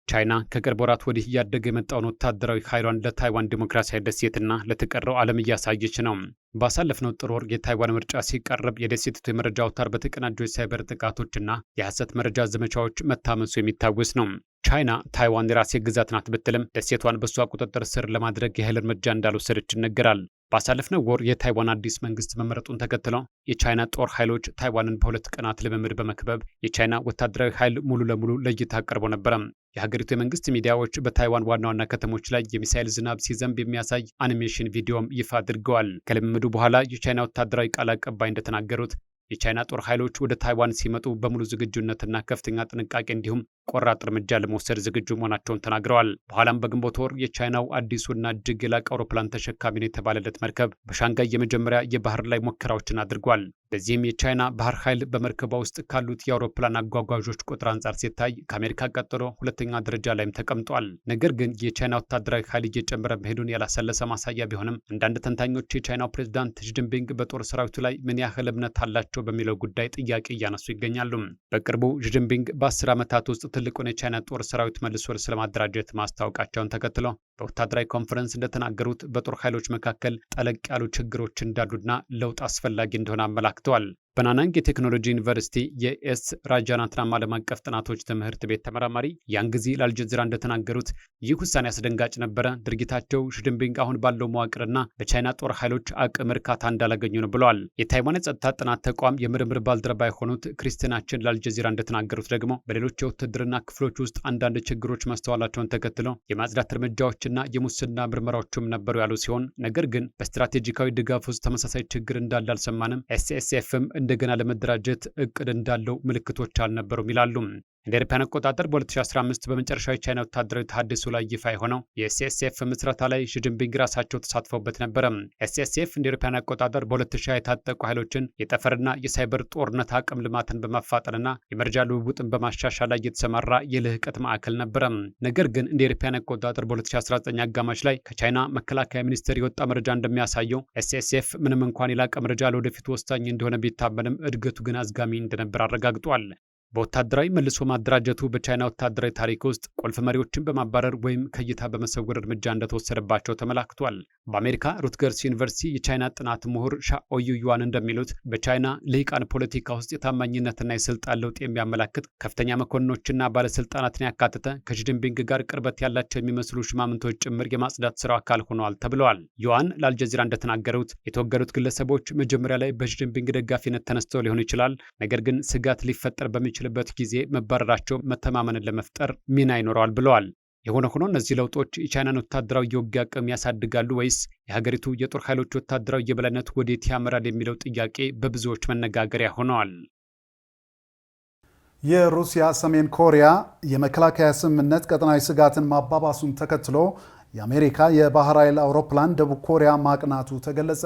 ቻይና ከቅርብ ወራት ወዲህ እያደገ የመጣውን ወታደራዊ ኃይሏን ለታይዋን ዲሞክራሲያዊ ደሴትና ለተቀረው ዓለም እያሳየች ነው። ባሳለፍነው ጥር ወር የታይዋን ምርጫ ሲቀርብ የደሴቲቱ የመረጃ አውታር በተቀናጁ የሳይበር ጥቃቶችና የሐሰት መረጃ ዘመቻዎች መታመሱ የሚታወስ ነው። ቻይና ታይዋን የራሴ ግዛት ናት ብትልም ደሴቷን በሷ ቁጥጥር ስር ለማድረግ የኃይል እርምጃ እንዳልወሰደች ይነገራል። ባሳለፍነው ወር የታይዋን አዲስ መንግስት መመረጡን ተከትሎ የቻይና ጦር ኃይሎች ታይዋንን በ2 ቀናት ልምምድ በመክበብ የቻይና ወታደራዊ ኃይል ሙሉ ለሙሉ ለእይታ አቅርቦ ነበረ። የሀገሪቱ የመንግስት ሚዲያዎች በታይዋን ዋና ዋና ከተሞች ላይ የሚሳኤል ዝናብ ሲዘንብ የሚያሳይ አኒሜሽን ቪዲዮም ይፋ አድርገዋል። ከልምምዱ በኋላ የቻይና ወታደራዊ ቃል አቀባይ እንደተናገሩት የቻይና ጦር ኃይሎች ወደ ታይዋን ሲመጡ በሙሉ ዝግጁነትና ከፍተኛ ጥንቃቄ እንዲሁም ቆራጥ እርምጃ ለመውሰድ ዝግጁ መሆናቸውን ተናግረዋል። በኋላም በግንቦት ወር የቻይናው አዲሱና እጅግ የላቀ አውሮፕላን ተሸካሚ ነው የተባለለት መርከብ በሻንጋይ የመጀመሪያ የባህር ላይ ሙከራዎችን አድርጓል። በዚህም የቻይና ባህር ኃይል በመርከቧ ውስጥ ካሉት የአውሮፕላን አጓጓዦች ቁጥር አንጻር ሲታይ ከአሜሪካ ቀጥሎ ሁለተኛ ደረጃ ላይም ተቀምጧል። ነገር ግን የቻይና ወታደራዊ ኃይል እየጨመረ መሄዱን ያላሰለሰ ማሳያ ቢሆንም አንዳንድ ተንታኞች የቻይናው ፕሬዝዳንት ሺጂንፒንግ በጦር ሰራዊቱ ላይ ምን ያህል እምነት አላቸው በሚለው ጉዳይ ጥያቄ እያነሱ ይገኛሉ። በቅርቡ ሺጂንፒንግ በ10 ዓመታት ውስጥ ትልቁን የቻይና ጦር ሰራዊት መልሶ ስለማደራጀት ማስታወቃቸውን ተከትሎ በወታደራዊ ኮንፈረንስ እንደተናገሩት በጦር ኃይሎች መካከል ጠለቅ ያሉ ችግሮች እንዳሉና ለውጥ አስፈላጊ እንደሆነ አመላክተዋል። በናናንግ የቴክኖሎጂ ዩኒቨርሲቲ የኤስ ራጃናትናም ዓለም አቀፍ ጥናቶች ትምህርት ቤት ተመራማሪ ያንግዚ ለአልጀዚራ እንደተናገሩት ይህ ውሳኔ አስደንጋጭ ነበረ። ድርጊታቸው ሺጂንፒንግ አሁን ባለው መዋቅርና በቻይና ጦር ኃይሎች አቅም እርካታ እንዳላገኙ ነው ብለዋል። የታይዋን የጸጥታ ጥናት ተቋም የምርምር ባልደረባ የሆኑት ክሪስቲናችን ለአልጀዚራ እንደተናገሩት ደግሞ በሌሎች የውትድርና ክፍሎች ውስጥ አንዳንድ ችግሮች መስተዋላቸውን ተከትለው የማጽዳት እርምጃዎችና የሙስና ምርመራዎችም ነበሩ ያሉ ሲሆን ነገር ግን በስትራቴጂካዊ ድጋፍ ውስጥ ተመሳሳይ ችግር እንዳለ አልሰማንም። ኤስኤስኤፍም እንደገና ለመደራጀት እቅድ እንዳለው ምልክቶች አልነበሩም ይላሉ። እንደ አውሮፓውያን አቆጣጠር በ2015 በመጨረሻው የቻይና ወታደራዊ ተሐድሶ ላይ ይፋ የሆነው የኤስኤስኤፍ ምስረታ ላይ ሺጂንፒንግ ራሳቸው ተሳትፈውበት ነበረ። ኤስኤስኤፍ እንደ አውሮፓውያን አቆጣጠር በ2020 የታጠቁ ኃይሎችን የጠፈርና የሳይበር ጦርነት አቅም ልማትን በማፋጠንና የመረጃ ልውውጥን በማሻሻል ላይ የተሰማራ የልህቀት ማዕከል ነበረ። ነገር ግን እንደ አውሮፓውያን አቆጣጠር በ2019 አጋማሽ ላይ ከቻይና መከላከያ ሚኒስቴር የወጣ መረጃ እንደሚያሳየው ኤስኤስኤፍ ምንም እንኳን የላቀ መረጃ ለወደፊት ወሳኝ እንደሆነ ቢታመንም እድገቱ ግን አዝጋሚ እንደነበር አረጋግጧል። በወታደራዊ መልሶ ማደራጀቱ በቻይና ወታደራዊ ታሪክ ውስጥ ቁልፍ መሪዎችን በማባረር ወይም ከእይታ በመሰወር እርምጃ እንደተወሰደባቸው ተመላክቷል። በአሜሪካ ሩትገርስ ዩኒቨርሲቲ የቻይና ጥናት ምሁር ሻኦዩ ዩዋን እንደሚሉት በቻይና ልሂቃን ፖለቲካ ውስጥ የታማኝነትና የስልጣን ለውጥ የሚያመላክት ከፍተኛ መኮንኖችና ባለስልጣናትን ያካተተ ከሺጂንፒንግ ጋር ቅርበት ያላቸው የሚመስሉ ሽማምንቶች ጭምር የማጽዳት ስራው አካል ሆነዋል ተብለዋል። ዩዋን ለአልጀዚራ እንደተናገሩት የተወገዱት ግለሰቦች መጀመሪያ ላይ በሺጂንፒንግ ደጋፊነት ተነስተው ሊሆን ይችላል፣ ነገር ግን ስጋት ሊፈጠር በሚችል በት ጊዜ መባረራቸው መተማመንን ለመፍጠር ሚና ይኖረዋል ብለዋል። የሆነ ሆኖ እነዚህ ለውጦች የቻይናን ወታደራዊ የውጊያ አቅም ያሳድጋሉ ወይስ የሀገሪቱ የጦር ኃይሎች ወታደራዊ የበላይነት ወዴት ያመራል የሚለው ጥያቄ በብዙዎች መነጋገሪያ ሆነዋል። የሩሲያ ሰሜን ኮሪያ የመከላከያ ስምምነት ቀጠናዊ ስጋትን ማባባሱን ተከትሎ የአሜሪካ የባህር ኃይል አውሮፕላን ደቡብ ኮሪያ ማቅናቱ ተገለጸ።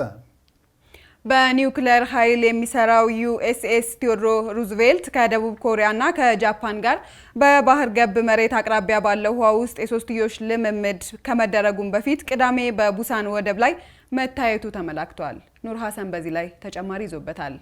በኒውክሌር ኃይል የሚሰራው ዩኤስኤስ ቴዎድሮስ ሩዝቬልት ከደቡብ ኮሪያና ከጃፓን ጋር በባህር ገብ መሬት አቅራቢያ ባለው ውሃ ውስጥ የሶስትዮሽ ልምምድ ከመደረጉም በፊት ቅዳሜ በቡሳን ወደብ ላይ መታየቱ ተመላክቷል። ኑር ሐሰን በዚህ ላይ ተጨማሪ ይዞበታል።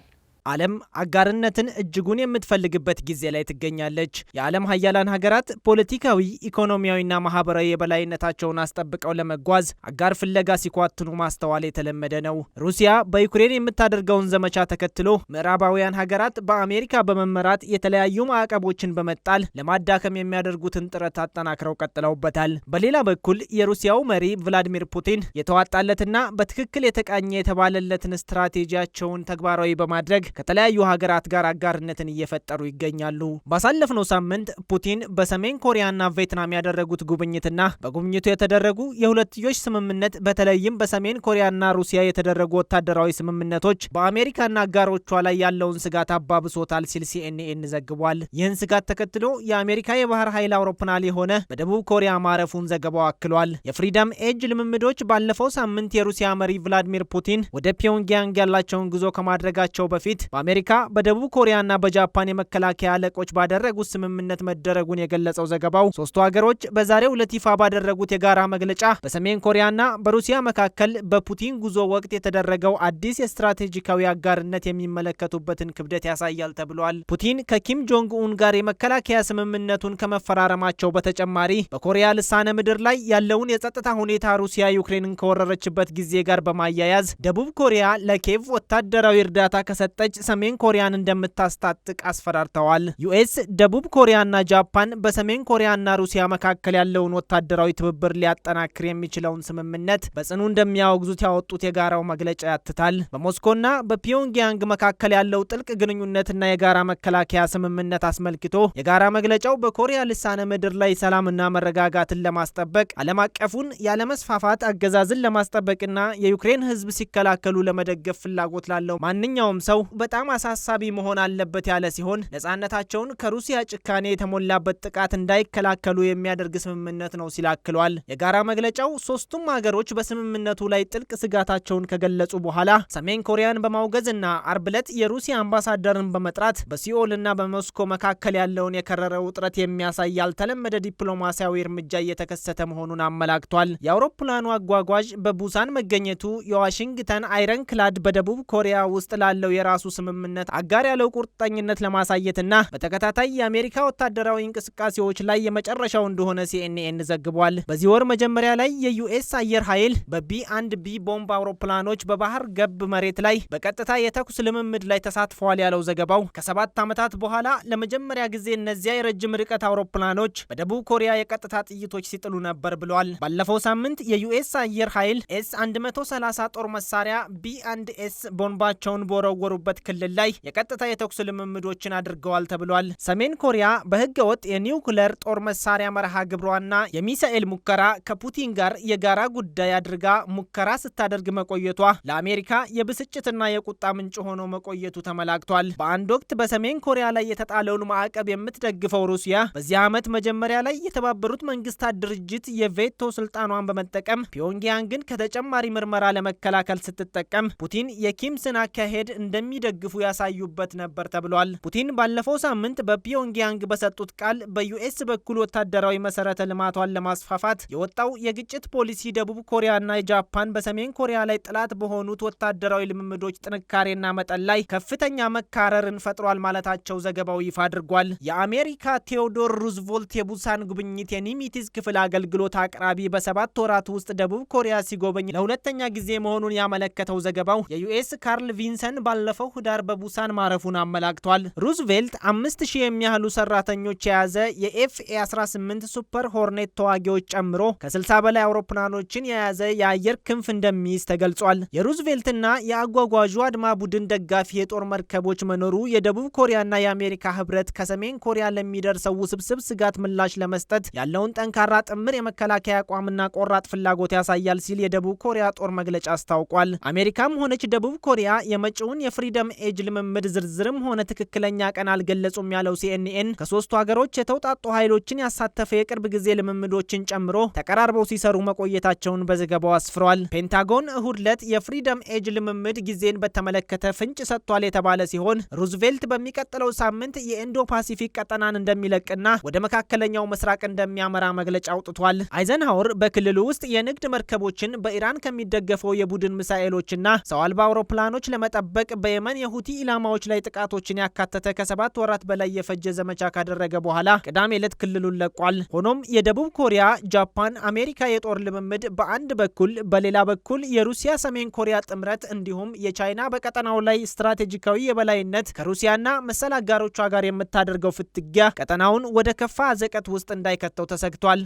ዓለም አጋርነትን እጅጉን የምትፈልግበት ጊዜ ላይ ትገኛለች። የዓለም ሀያላን ሀገራት ፖለቲካዊ፣ ኢኮኖሚያዊና ማህበራዊ የበላይነታቸውን አስጠብቀው ለመጓዝ አጋር ፍለጋ ሲኳትኑ ማስተዋል የተለመደ ነው። ሩሲያ በዩክሬን የምታደርገውን ዘመቻ ተከትሎ ምዕራባውያን ሀገራት በአሜሪካ በመመራት የተለያዩ ማዕቀቦችን በመጣል ለማዳከም የሚያደርጉትን ጥረት አጠናክረው ቀጥለውበታል። በሌላ በኩል የሩሲያው መሪ ቭላዲሚር ፑቲን የተዋጣለትና በትክክል የተቃኘ የተባለለትን ስትራቴጂያቸውን ተግባራዊ በማድረግ ከተለያዩ ሀገራት ጋር አጋርነትን እየፈጠሩ ይገኛሉ። ባሳለፍነው ሳምንት ፑቲን በሰሜን ኮሪያና ቪየትናም ያደረጉት ጉብኝትና በጉብኝቱ የተደረጉ የሁለትዮሽ ስምምነት በተለይም በሰሜን ኮሪያና ሩሲያ የተደረጉ ወታደራዊ ስምምነቶች በአሜሪካና አጋሮቿ ላይ ያለውን ስጋት አባብሶታል ሲል ሲኤንኤን ዘግቧል። ይህን ስጋት ተከትሎ የአሜሪካ የባህር ኃይል አውሮፕላን የሆነ በደቡብ ኮሪያ ማረፉን ዘገባው አክሏል። የፍሪደም ኤጅ ልምምዶች ባለፈው ሳምንት የሩሲያ መሪ ቭላዲሚር ፑቲን ወደ ፒዮንግያንግ ያላቸውን ጉዞ ከማድረጋቸው በፊት በአሜሪካ በደቡብ ኮሪያና በጃፓን የመከላከያ አለቆች ባደረጉት ስምምነት መደረጉን የገለጸው ዘገባው ሶስቱ ሀገሮች በዛሬው ዕለት ይፋ ባደረጉት የጋራ መግለጫ በሰሜን ኮሪያና በሩሲያ መካከል በፑቲን ጉዞ ወቅት የተደረገው አዲስ የስትራቴጂካዊ አጋርነት የሚመለከቱበትን ክብደት ያሳያል ተብሏል። ፑቲን ከኪም ጆንግ ኡን ጋር የመከላከያ ስምምነቱን ከመፈራረማቸው በተጨማሪ በኮሪያ ልሳነ ምድር ላይ ያለውን የጸጥታ ሁኔታ ሩሲያ ዩክሬንን ከወረረችበት ጊዜ ጋር በማያያዝ ደቡብ ኮሪያ ለኬቭ ወታደራዊ እርዳታ ከሰጠች ሰሜን ኮሪያን እንደምታስታጥቅ አስፈራርተዋል። ዩኤስ ደቡብ ኮሪያና ጃፓን በሰሜን ኮሪያና ሩሲያ መካከል ያለውን ወታደራዊ ትብብር ሊያጠናክር የሚችለውን ስምምነት በጽኑ እንደሚያወግዙት ያወጡት የጋራው መግለጫ ያትታል። በሞስኮና በፒዮንግያንግ መካከል ያለው ጥልቅ ግንኙነትና የጋራ መከላከያ ስምምነት አስመልክቶ የጋራ መግለጫው በኮሪያ ልሳነ ምድር ላይ ሰላምና መረጋጋትን ለማስጠበቅ ዓለም አቀፉን ያለመስፋፋት አገዛዝን ለማስጠበቅና የዩክሬን ሕዝብ ሲከላከሉ ለመደገፍ ፍላጎት ላለው ማንኛውም ሰው በጣም አሳሳቢ መሆን አለበት ያለ ሲሆን ነጻነታቸውን ከሩሲያ ጭካኔ የተሞላበት ጥቃት እንዳይከላከሉ የሚያደርግ ስምምነት ነው ሲል አክሏል። የጋራ መግለጫው ሶስቱም ሀገሮች በስምምነቱ ላይ ጥልቅ ስጋታቸውን ከገለጹ በኋላ ሰሜን ኮሪያን በማውገዝና አርብ ዕለት የሩሲያ አምባሳደርን በመጥራት በሲኦልና በሞስኮ መካከል ያለውን የከረረ ውጥረት የሚያሳይ ያልተለመደ ዲፕሎማሲያዊ እርምጃ እየተከሰተ መሆኑን አመላክቷል። የአውሮፕላኑ አጓጓዥ በቡሳን መገኘቱ የዋሽንግተን አይረን ክላድ በደቡብ ኮሪያ ውስጥ ላለው የራሱ ስምምነት አጋር ያለው ቁርጠኝነት ለማሳየትና በተከታታይ የአሜሪካ ወታደራዊ እንቅስቃሴዎች ላይ የመጨረሻው እንደሆነ ሲኤንኤን ዘግቧል። በዚህ ወር መጀመሪያ ላይ የዩኤስ አየር ኃይል በቢ1ቢ ቦምብ አውሮፕላኖች በባህር ገብ መሬት ላይ በቀጥታ የተኩስ ልምምድ ላይ ተሳትፈዋል ያለው ዘገባው ከ7 ዓመታት በኋላ ለመጀመሪያ ጊዜ እነዚያ የረጅም ርቀት አውሮፕላኖች በደቡብ ኮሪያ የቀጥታ ጥይቶች ሲጥሉ ነበር ብሏል። ባለፈው ሳምንት የዩኤስ አየር ኃይል ኤስ-130 ጦር መሳሪያ ቢ1ኤስ ቦምባቸውን በወረወሩበት ክልል ላይ የቀጥታ የተኩስ ልምምዶችን አድርገዋል ተብሏል። ሰሜን ኮሪያ በህገ ወጥ የኒውክለር ጦር መሳሪያ መርሃ ግብሯና የሚሳኤል ሙከራ ከፑቲን ጋር የጋራ ጉዳይ አድርጋ ሙከራ ስታደርግ መቆየቷ ለአሜሪካ የብስጭትና የቁጣ ምንጭ ሆኖ መቆየቱ ተመላክቷል። በአንድ ወቅት በሰሜን ኮሪያ ላይ የተጣለውን ማዕቀብ የምትደግፈው ሩሲያ በዚህ ዓመት መጀመሪያ ላይ የተባበሩት መንግስታት ድርጅት የቬቶ ስልጣኗን በመጠቀም ፒዮንግያንግን ከተጨማሪ ምርመራ ለመከላከል ስትጠቀም ፑቲን የኪምስን አካሄድ እንደሚደግፉ ያሳዩበት ነበር ተብሏል። ፑቲን ባለፈው ሳምንት በፒዮንግያንግ በሰጡት ቃል በዩኤስ በኩል ወታደራዊ መሰረተ ልማቷን ለማስፋፋት የወጣው የግጭት ፖሊሲ ደቡብ ኮሪያና ጃፓን በሰሜን ኮሪያ ላይ ጥላት በሆኑት ወታደራዊ ልምምዶች ጥንካሬና መጠን ላይ ከፍተኛ መካረርን ፈጥሯል ማለታቸው ዘገባው ይፋ አድርጓል። የአሜሪካ ቴዎዶር ሩዝቬልት የቡሳን ጉብኝት የኒሚቲዝ ክፍል አገልግሎት አቅራቢ በ7 ወራት ውስጥ ደቡብ ኮሪያ ሲጎበኝ ለሁለተኛ ጊዜ መሆኑን ያመለከተው ዘገባው የዩኤስ ካርል ቪንሰን ባለፈው ህዳር በቡሳን ማረፉን አመላክቷል። ሩዝቬልት 5000 የሚያህሉ ሰራተኞች የያዘ የኤፍ-18 ሱፐር ሆርኔት ተዋጊዎች ጨምሮ ከ60 በላይ አውሮፕላኖችን የያዘ የአየር ክንፍ እንደሚይዝ ተገልጿል። የሩዝቬልትና የአጓጓዡ አድማ ቡድን ደጋፊ የጦር መርከቦች መኖሩ የደቡብ ኮሪያና የአሜሪካ ህብረት ከሰሜን ኮሪያ ለሚደርሰው ውስብስብ ስጋት ምላሽ ለመስጠት ያለውን ጠንካራ ጥምር የመከላከያ አቋምና ቆራጥ ፍላጎት ያሳያል ሲል የደቡብ ኮሪያ ጦር መግለጫ አስታውቋል። አሜሪካም ሆነች ደቡብ ኮሪያ የመጪውን የፍሪደም ኤጅ ልምምድ ዝርዝርም ሆነ ትክክለኛ ቀን አልገለጹም ያለው ሲኤንኤን ከሶስቱ ሀገሮች የተውጣጡ ኃይሎችን ያሳተፈ የቅርብ ጊዜ ልምምዶችን ጨምሮ ተቀራርበው ሲሰሩ መቆየታቸውን በዘገባው አስፍሯል። ፔንታጎን እሁድ ዕለት የፍሪደም ኤጅ ልምምድ ጊዜን በተመለከተ ፍንጭ ሰጥቷል የተባለ ሲሆን ሩዝቬልት በሚቀጥለው ሳምንት የኢንዶ ፓሲፊክ ቀጠናን እንደሚለቅና ወደ መካከለኛው ምስራቅ እንደሚያመራ መግለጫ አውጥቷል። አይዘንሃወር በክልሉ ውስጥ የንግድ መርከቦችን በኢራን ከሚደገፈው የቡድን ሚሳኤሎችና ሰው አልባ አውሮፕላኖች ለመጠበቅ በየመን የሁቲ ኢላማዎች ላይ ጥቃቶችን ያካተተ ከ7 ወራት በላይ የፈጀ ዘመቻ ካደረገ በኋላ ቅዳሜ ዕለት ክልሉን ለቋል። ሆኖም የደቡብ ኮሪያ፣ ጃፓን፣ አሜሪካ የጦር ልምምድ በአንድ በኩል በሌላ በኩል የሩሲያ ሰሜን ኮሪያ ጥምረት እንዲሁም የቻይና በቀጠናው ላይ ስትራቴጂካዊ የበላይነት ከሩሲያና መሰል አጋሮቿ ጋር የምታደርገው ፍትጊያ ቀጠናውን ወደ ከፋ አዘቀት ውስጥ እንዳይከተው ተሰግቷል።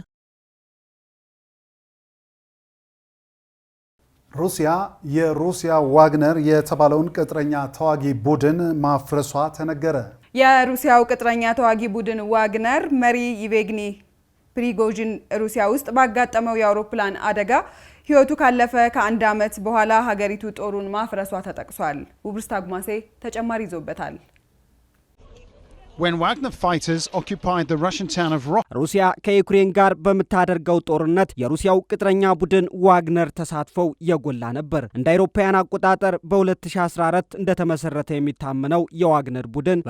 የሩሲያ ዋግነር የተባለውን ቅጥረኛ ተዋጊ ቡድን ማፍረሷ ተነገረ። የሩሲያው ቅጥረኛ ተዋጊ ቡድን ዋግነር መሪ ኢቬግኒ ፕሪጎዥን ሩሲያ ውስጥ ባጋጠመው የአውሮፕላን አደጋ ሕይወቱ ካለፈ ከ1 ዓመት በኋላ ሀገሪቱ ጦሩን ማፍረሷ ተጠቅሷል። ውብርስት አጉማሴ ተጨማሪ ይዞበታል። When Wagner fighters occupied the Russian town of ሩሲያ ከዩክሬን ጋር በምታደርገው ጦርነት የሩሲያው ቅጥረኛ ቡድን ዋግነር ተሳትፈው የጎላ ነበር። እንደ አውሮፓውያን አቆጣጠር በ2014 እንደተመሰረተ የሚታመነው የዋግነር ቡድን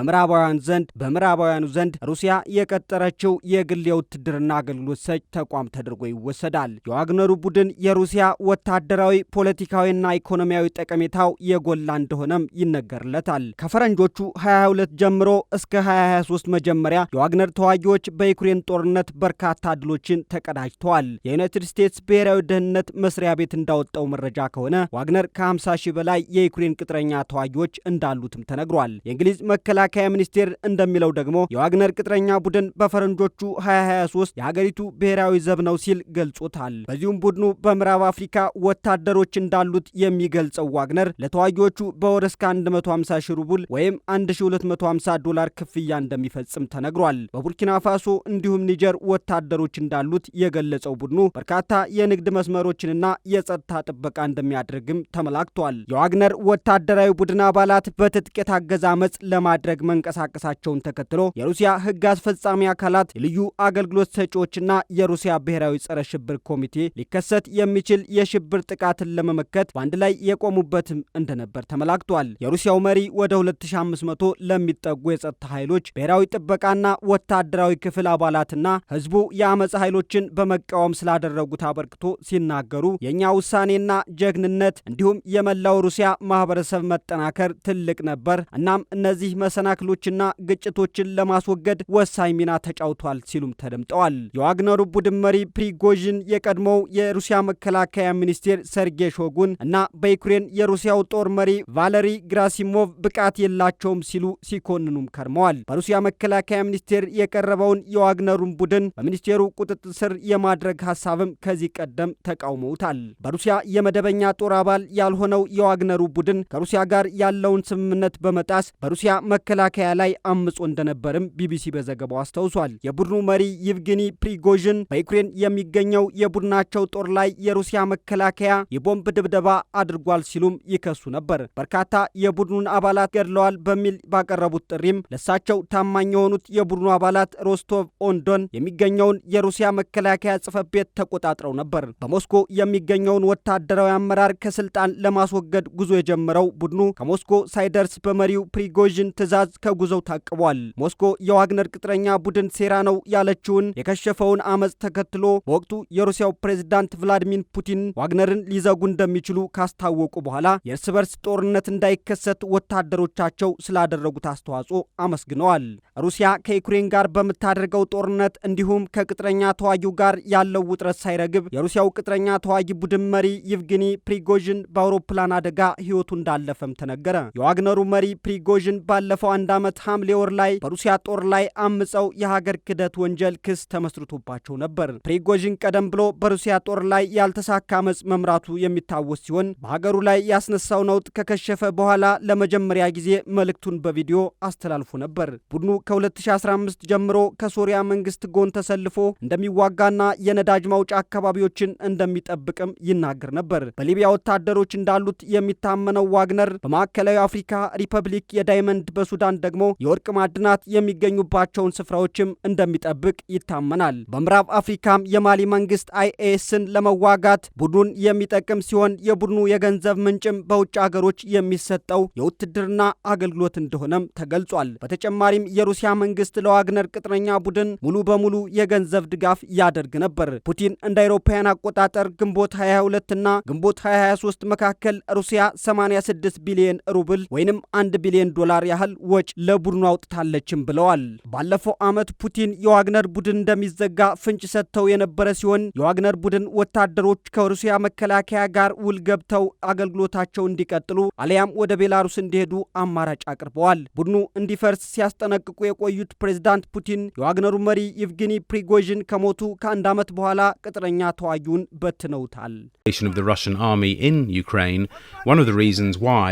በምዕራባውያኑ ዘንድ ሩሲያ የቀጠረችው የግል የውትድርና አገልግሎት ሰጭ ተቋም ተደርጎ ይወሰዳል። የዋግነሩ ቡድን የሩሲያ ወታደራዊ፣ ፖለቲካዊና ኢኮኖሚያዊ ጠቀሜታው የጎላ እንደሆነም ይነገርለታል። ከፈረንጆቹ 22 ጀምሮ እስከ 2023 መጀመሪያ የዋግነር ተዋጊዎች በዩክሬን ጦርነት በርካታ ድሎችን ተቀዳጅተዋል። የዩናይትድ ስቴትስ ብሔራዊ ደህንነት መስሪያ ቤት እንዳወጣው መረጃ ከሆነ ዋግነር ከ50 ሺህ በላይ የዩክሬን ቅጥረኛ ተዋጊዎች እንዳሉትም ተነግሯል። የእንግሊዝ መከላከያ ሚኒስቴር እንደሚለው ደግሞ የዋግነር ቅጥረኛ ቡድን በፈረንጆቹ 2023 የሀገሪቱ ብሔራዊ ዘብ ነው ሲል ገልጾታል። በዚሁም ቡድኑ በምዕራብ አፍሪካ ወታደሮች እንዳሉት የሚገልጸው ዋግነር ለተዋጊዎቹ በወር እስከ 150 ሺህ ሩብል ወይም $1250 ክፍያ ክፍያ እንደሚፈጽም ተነግሯል። በቡርኪና ፋሶ እንዲሁም ኒጀር ወታደሮች እንዳሉት የገለጸው ቡድኑ በርካታ የንግድ መስመሮችንና የጸጥታ ጥበቃ እንደሚያደርግም ተመላክቷል። የዋግነር ወታደራዊ ቡድን አባላት በትጥቅ የታገዘ አመጽ ለማድረግ መንቀሳቀሳቸውን ተከትሎ የሩሲያ ሕግ አስፈጻሚ አካላት የልዩ አገልግሎት ሰጪዎችና የሩሲያ ብሔራዊ ጸረ ሽብር ኮሚቴ ሊከሰት የሚችል የሽብር ጥቃትን ለመመከት በአንድ ላይ የቆሙበትም እንደነበር ተመላክቷል። የሩሲያው መሪ ወደ 2500 ለሚጠጉ የጸጥታ ኃይሎች ብሔራዊ ጥበቃና ወታደራዊ ክፍል አባላትና ህዝቡ የአመጽ ኃይሎችን በመቃወም ስላደረጉት አበርክቶ ሲናገሩ የኛ ውሳኔና ጀግንነት እንዲሁም የመላው ሩሲያ ማህበረሰብ መጠናከር ትልቅ ነበር። እናም እነዚህ መሰናክሎችና ግጭቶችን ለማስወገድ ወሳኝ ሚና ተጫውቷል ሲሉም ተደምጠዋል። የዋግነሩ ቡድን መሪ ፕሪጎዥን የቀድሞው የሩሲያ መከላከያ ሚኒስቴር ሰርጌይ ሾጉን እና በዩክሬን የሩሲያው ጦር መሪ ቫለሪ ግራሲሞቭ ብቃት የላቸውም ሲሉ ሲኮንኑም ከርመዋል። በሩሲያ መከላከያ ሚኒስቴር የቀረበውን የዋግነሩን ቡድን በሚኒስቴሩ ቁጥጥር ስር የማድረግ ሀሳብም ከዚህ ቀደም ተቃውመውታል። በሩሲያ የመደበኛ ጦር አባል ያልሆነው የዋግነሩ ቡድን ከሩሲያ ጋር ያለውን ስምምነት በመጣስ በሩሲያ መከላከያ ላይ አምጾ እንደነበርም ቢቢሲ በዘገባው አስታውሷል። የቡድኑ መሪ ይቭጌኒ ፕሪጎዥን በዩክሬን የሚገኘው የቡድናቸው ጦር ላይ የሩሲያ መከላከያ የቦምብ ድብደባ አድርጓል ሲሉም ይከሱ ነበር። በርካታ የቡድኑን አባላት ገድለዋል በሚል ባቀረቡት ጥሪም ለሳቸው ታማኝ የሆኑት የቡድኑ አባላት ሮስቶቭ ኦንዶን የሚገኘውን የሩሲያ መከላከያ ጽሕፈት ቤት ተቆጣጥረው ነበር። በሞስኮ የሚገኘውን ወታደራዊ አመራር ከስልጣን ለማስወገድ ጉዞ የጀመረው ቡድኑ ከሞስኮ ሳይደርስ በመሪው ፕሪጎዥን ትዕዛዝ ከጉዞው ታቅቧል። ሞስኮ የዋግነር ቅጥረኛ ቡድን ሴራ ነው ያለችውን የከሸፈውን አመጽ ተከትሎ በወቅቱ የሩሲያው ፕሬዝዳንት ቭላዲሚር ፑቲን ዋግነርን ሊዘጉ እንደሚችሉ ካስታወቁ በኋላ የእርስ በርስ ጦርነት እንዳይከሰት ወታደሮቻቸው ስላደረጉት አስተዋጽኦ አመስግነዋል። ሩሲያ ከዩክሬን ጋር በምታደርገው ጦርነት እንዲሁም ከቅጥረኛ ተዋጊው ጋር ያለው ውጥረት ሳይረግብ የሩሲያው ቅጥረኛ ተዋጊ ቡድን መሪ ይቭጌኒ ፕሪጎዥን በአውሮፕላን አደጋ ሕይወቱ እንዳለፈም ተነገረ። የዋግነሩ መሪ ፕሪጎዥን ባለፈው አንድ ዓመት ሐምሌ ወር ላይ በሩሲያ ጦር ላይ አምፀው የሀገር ክህደት ወንጀል ክስ ተመስርቶባቸው ነበር። ፕሪጎዥን ቀደም ብሎ በሩሲያ ጦር ላይ ያልተሳካ አመጽ መምራቱ የሚታወስ ሲሆን በሀገሩ ላይ ያስነሳው ነውጥ ከከሸፈ በኋላ ለመጀመሪያ ጊዜ መልእክቱን በቪዲዮ አስተላልፎ ነበር። ቡድኑ ከ2015 ጀምሮ ከሶሪያ መንግስት ጎን ተሰልፎ እንደሚዋጋና የነዳጅ ማውጫ አካባቢዎችን እንደሚጠብቅም ይናገር ነበር። በሊቢያ ወታደሮች እንዳሉት የሚታመነው ዋግነር በማዕከላዊ አፍሪካ ሪፐብሊክ የዳይመንድ፣ በሱዳን ደግሞ የወርቅ ማዕድናት የሚገኙባቸውን ስፍራዎችም እንደሚጠብቅ ይታመናል። በምዕራብ አፍሪካም የማሊ መንግስት አይኤስን ለመዋጋት ቡድኑን የሚጠቅም ሲሆን የቡድኑ የገንዘብ ምንጭም በውጭ ሀገሮች የሚሰጠው የውትድርና አገልግሎት እንደሆነም ተገልጿል። በተጨማሪም የሩሲያ መንግስት ለዋግነር ቅጥረኛ ቡድን ሙሉ በሙሉ የገንዘብ ድጋፍ ያደርግ ነበር። ፑቲን እንደ አውሮፓውያን አቆጣጠር ግንቦት 22 እና ግንቦት 2023 መካከል ሩሲያ 86 ቢሊዮን ሩብል ወይንም 1 ቢሊዮን ዶላር ያህል ወጪ ለቡድኑ አውጥታለችም ብለዋል። ባለፈው ዓመት ፑቲን የዋግነር ቡድን እንደሚዘጋ ፍንጭ ሰጥተው የነበረ ሲሆን የዋግነር ቡድን ወታደሮች ከሩሲያ መከላከያ ጋር ውል ገብተው አገልግሎታቸው እንዲቀጥሉ አሊያም ወደ ቤላሩስ እንዲሄዱ አማራጭ አቅርበዋል። ቡድኑ እንዲፈርስ ሲያስጠነቅቁ የቆዩት ፕሬዝዳንት ፑቲን የዋግነሩ መሪ ይቭጌኒ ፕሪጎዥን ከሞቱ ከአንድ ዓመት በኋላ ቅጥረኛ ተዋጊውን በትነውታል። of the Russian army in Ukraine, one of the reasons why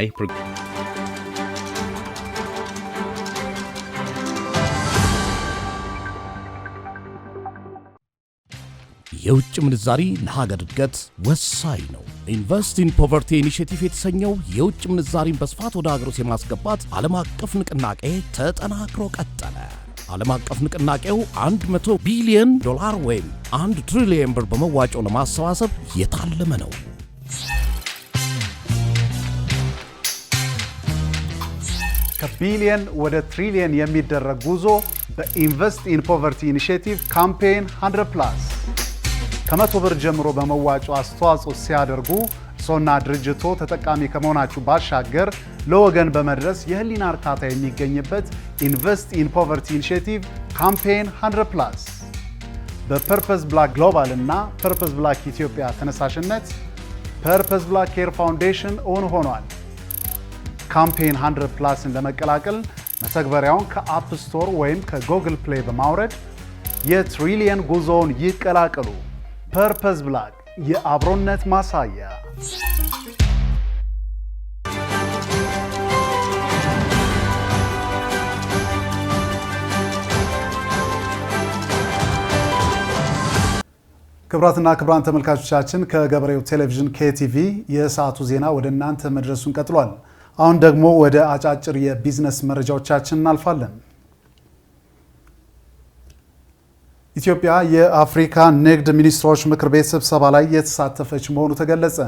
የውጭ ምንዛሪ ለሀገር እድገት ወሳኝ ነው። ኢንቨስት ኢን ፖቨርቲ ኢኒሼቲቭ የተሰኘው የውጭ ምንዛሪን በስፋት ወደ ሀገር ውስጥ የማስገባት ዓለም አቀፍ ንቅናቄ ተጠናክሮ ቀጠለ። ዓለም አቀፍ ንቅናቄው 100 ቢሊዮን ዶላር ወይም 1 ትሪሊዮን ብር በመዋጮ ለማሰባሰብ የታለመ ነው። ከቢሊየን ወደ ትሪሊየን የሚደረግ ጉዞ በኢንቨስት ኢን ፖቨርቲ ኢኒሼቲቭ ካምፔን 100+። ከ100 ብር ጀምሮ በመዋጮ አስተዋጽኦ ሲያደርጉ እርስዎና ድርጅቶ ተጠቃሚ ከመሆናችሁ ባሻገር ለወገን በመድረስ የህሊና እርካታ የሚገኝበት ኢንቨስት ኢን ፖቨርቲ ኢኒሼቲቭ ካምፔን 100+። በፐርፐስ ብላክ ግሎባል እና ፐርፐስ ብላክ ኢትዮጵያ ተነሳሽነት ፐርፐስ ብላክ ኬር ፋውንዴሽን እውን ሆኗል። ካምፔን 100+ን ለመቀላቀል መተግበሪያውን ከአፕ ስቶር ወይም ከጉግል ፕሌይ በማውረድ የትሪሊየን ጉዞውን ይቀላቀሉ። ፐርፐስ ብላክ የአብሮነት ማሳያ። ክቡራትና ክቡራን ተመልካቾቻችን ከገበሬው ቴሌቪዥን KTV የሰዓቱ ዜና ወደ እናንተ መድረሱን ቀጥሏል። አሁን ደግሞ ወደ አጫጭር የቢዝነስ መረጃዎቻችን እናልፋለን። ኢትዮጵያ የአፍሪካ ንግድ ሚኒስትሮች ምክር ቤት ስብሰባ ላይ የተሳተፈች መሆኑ ተገለጸ።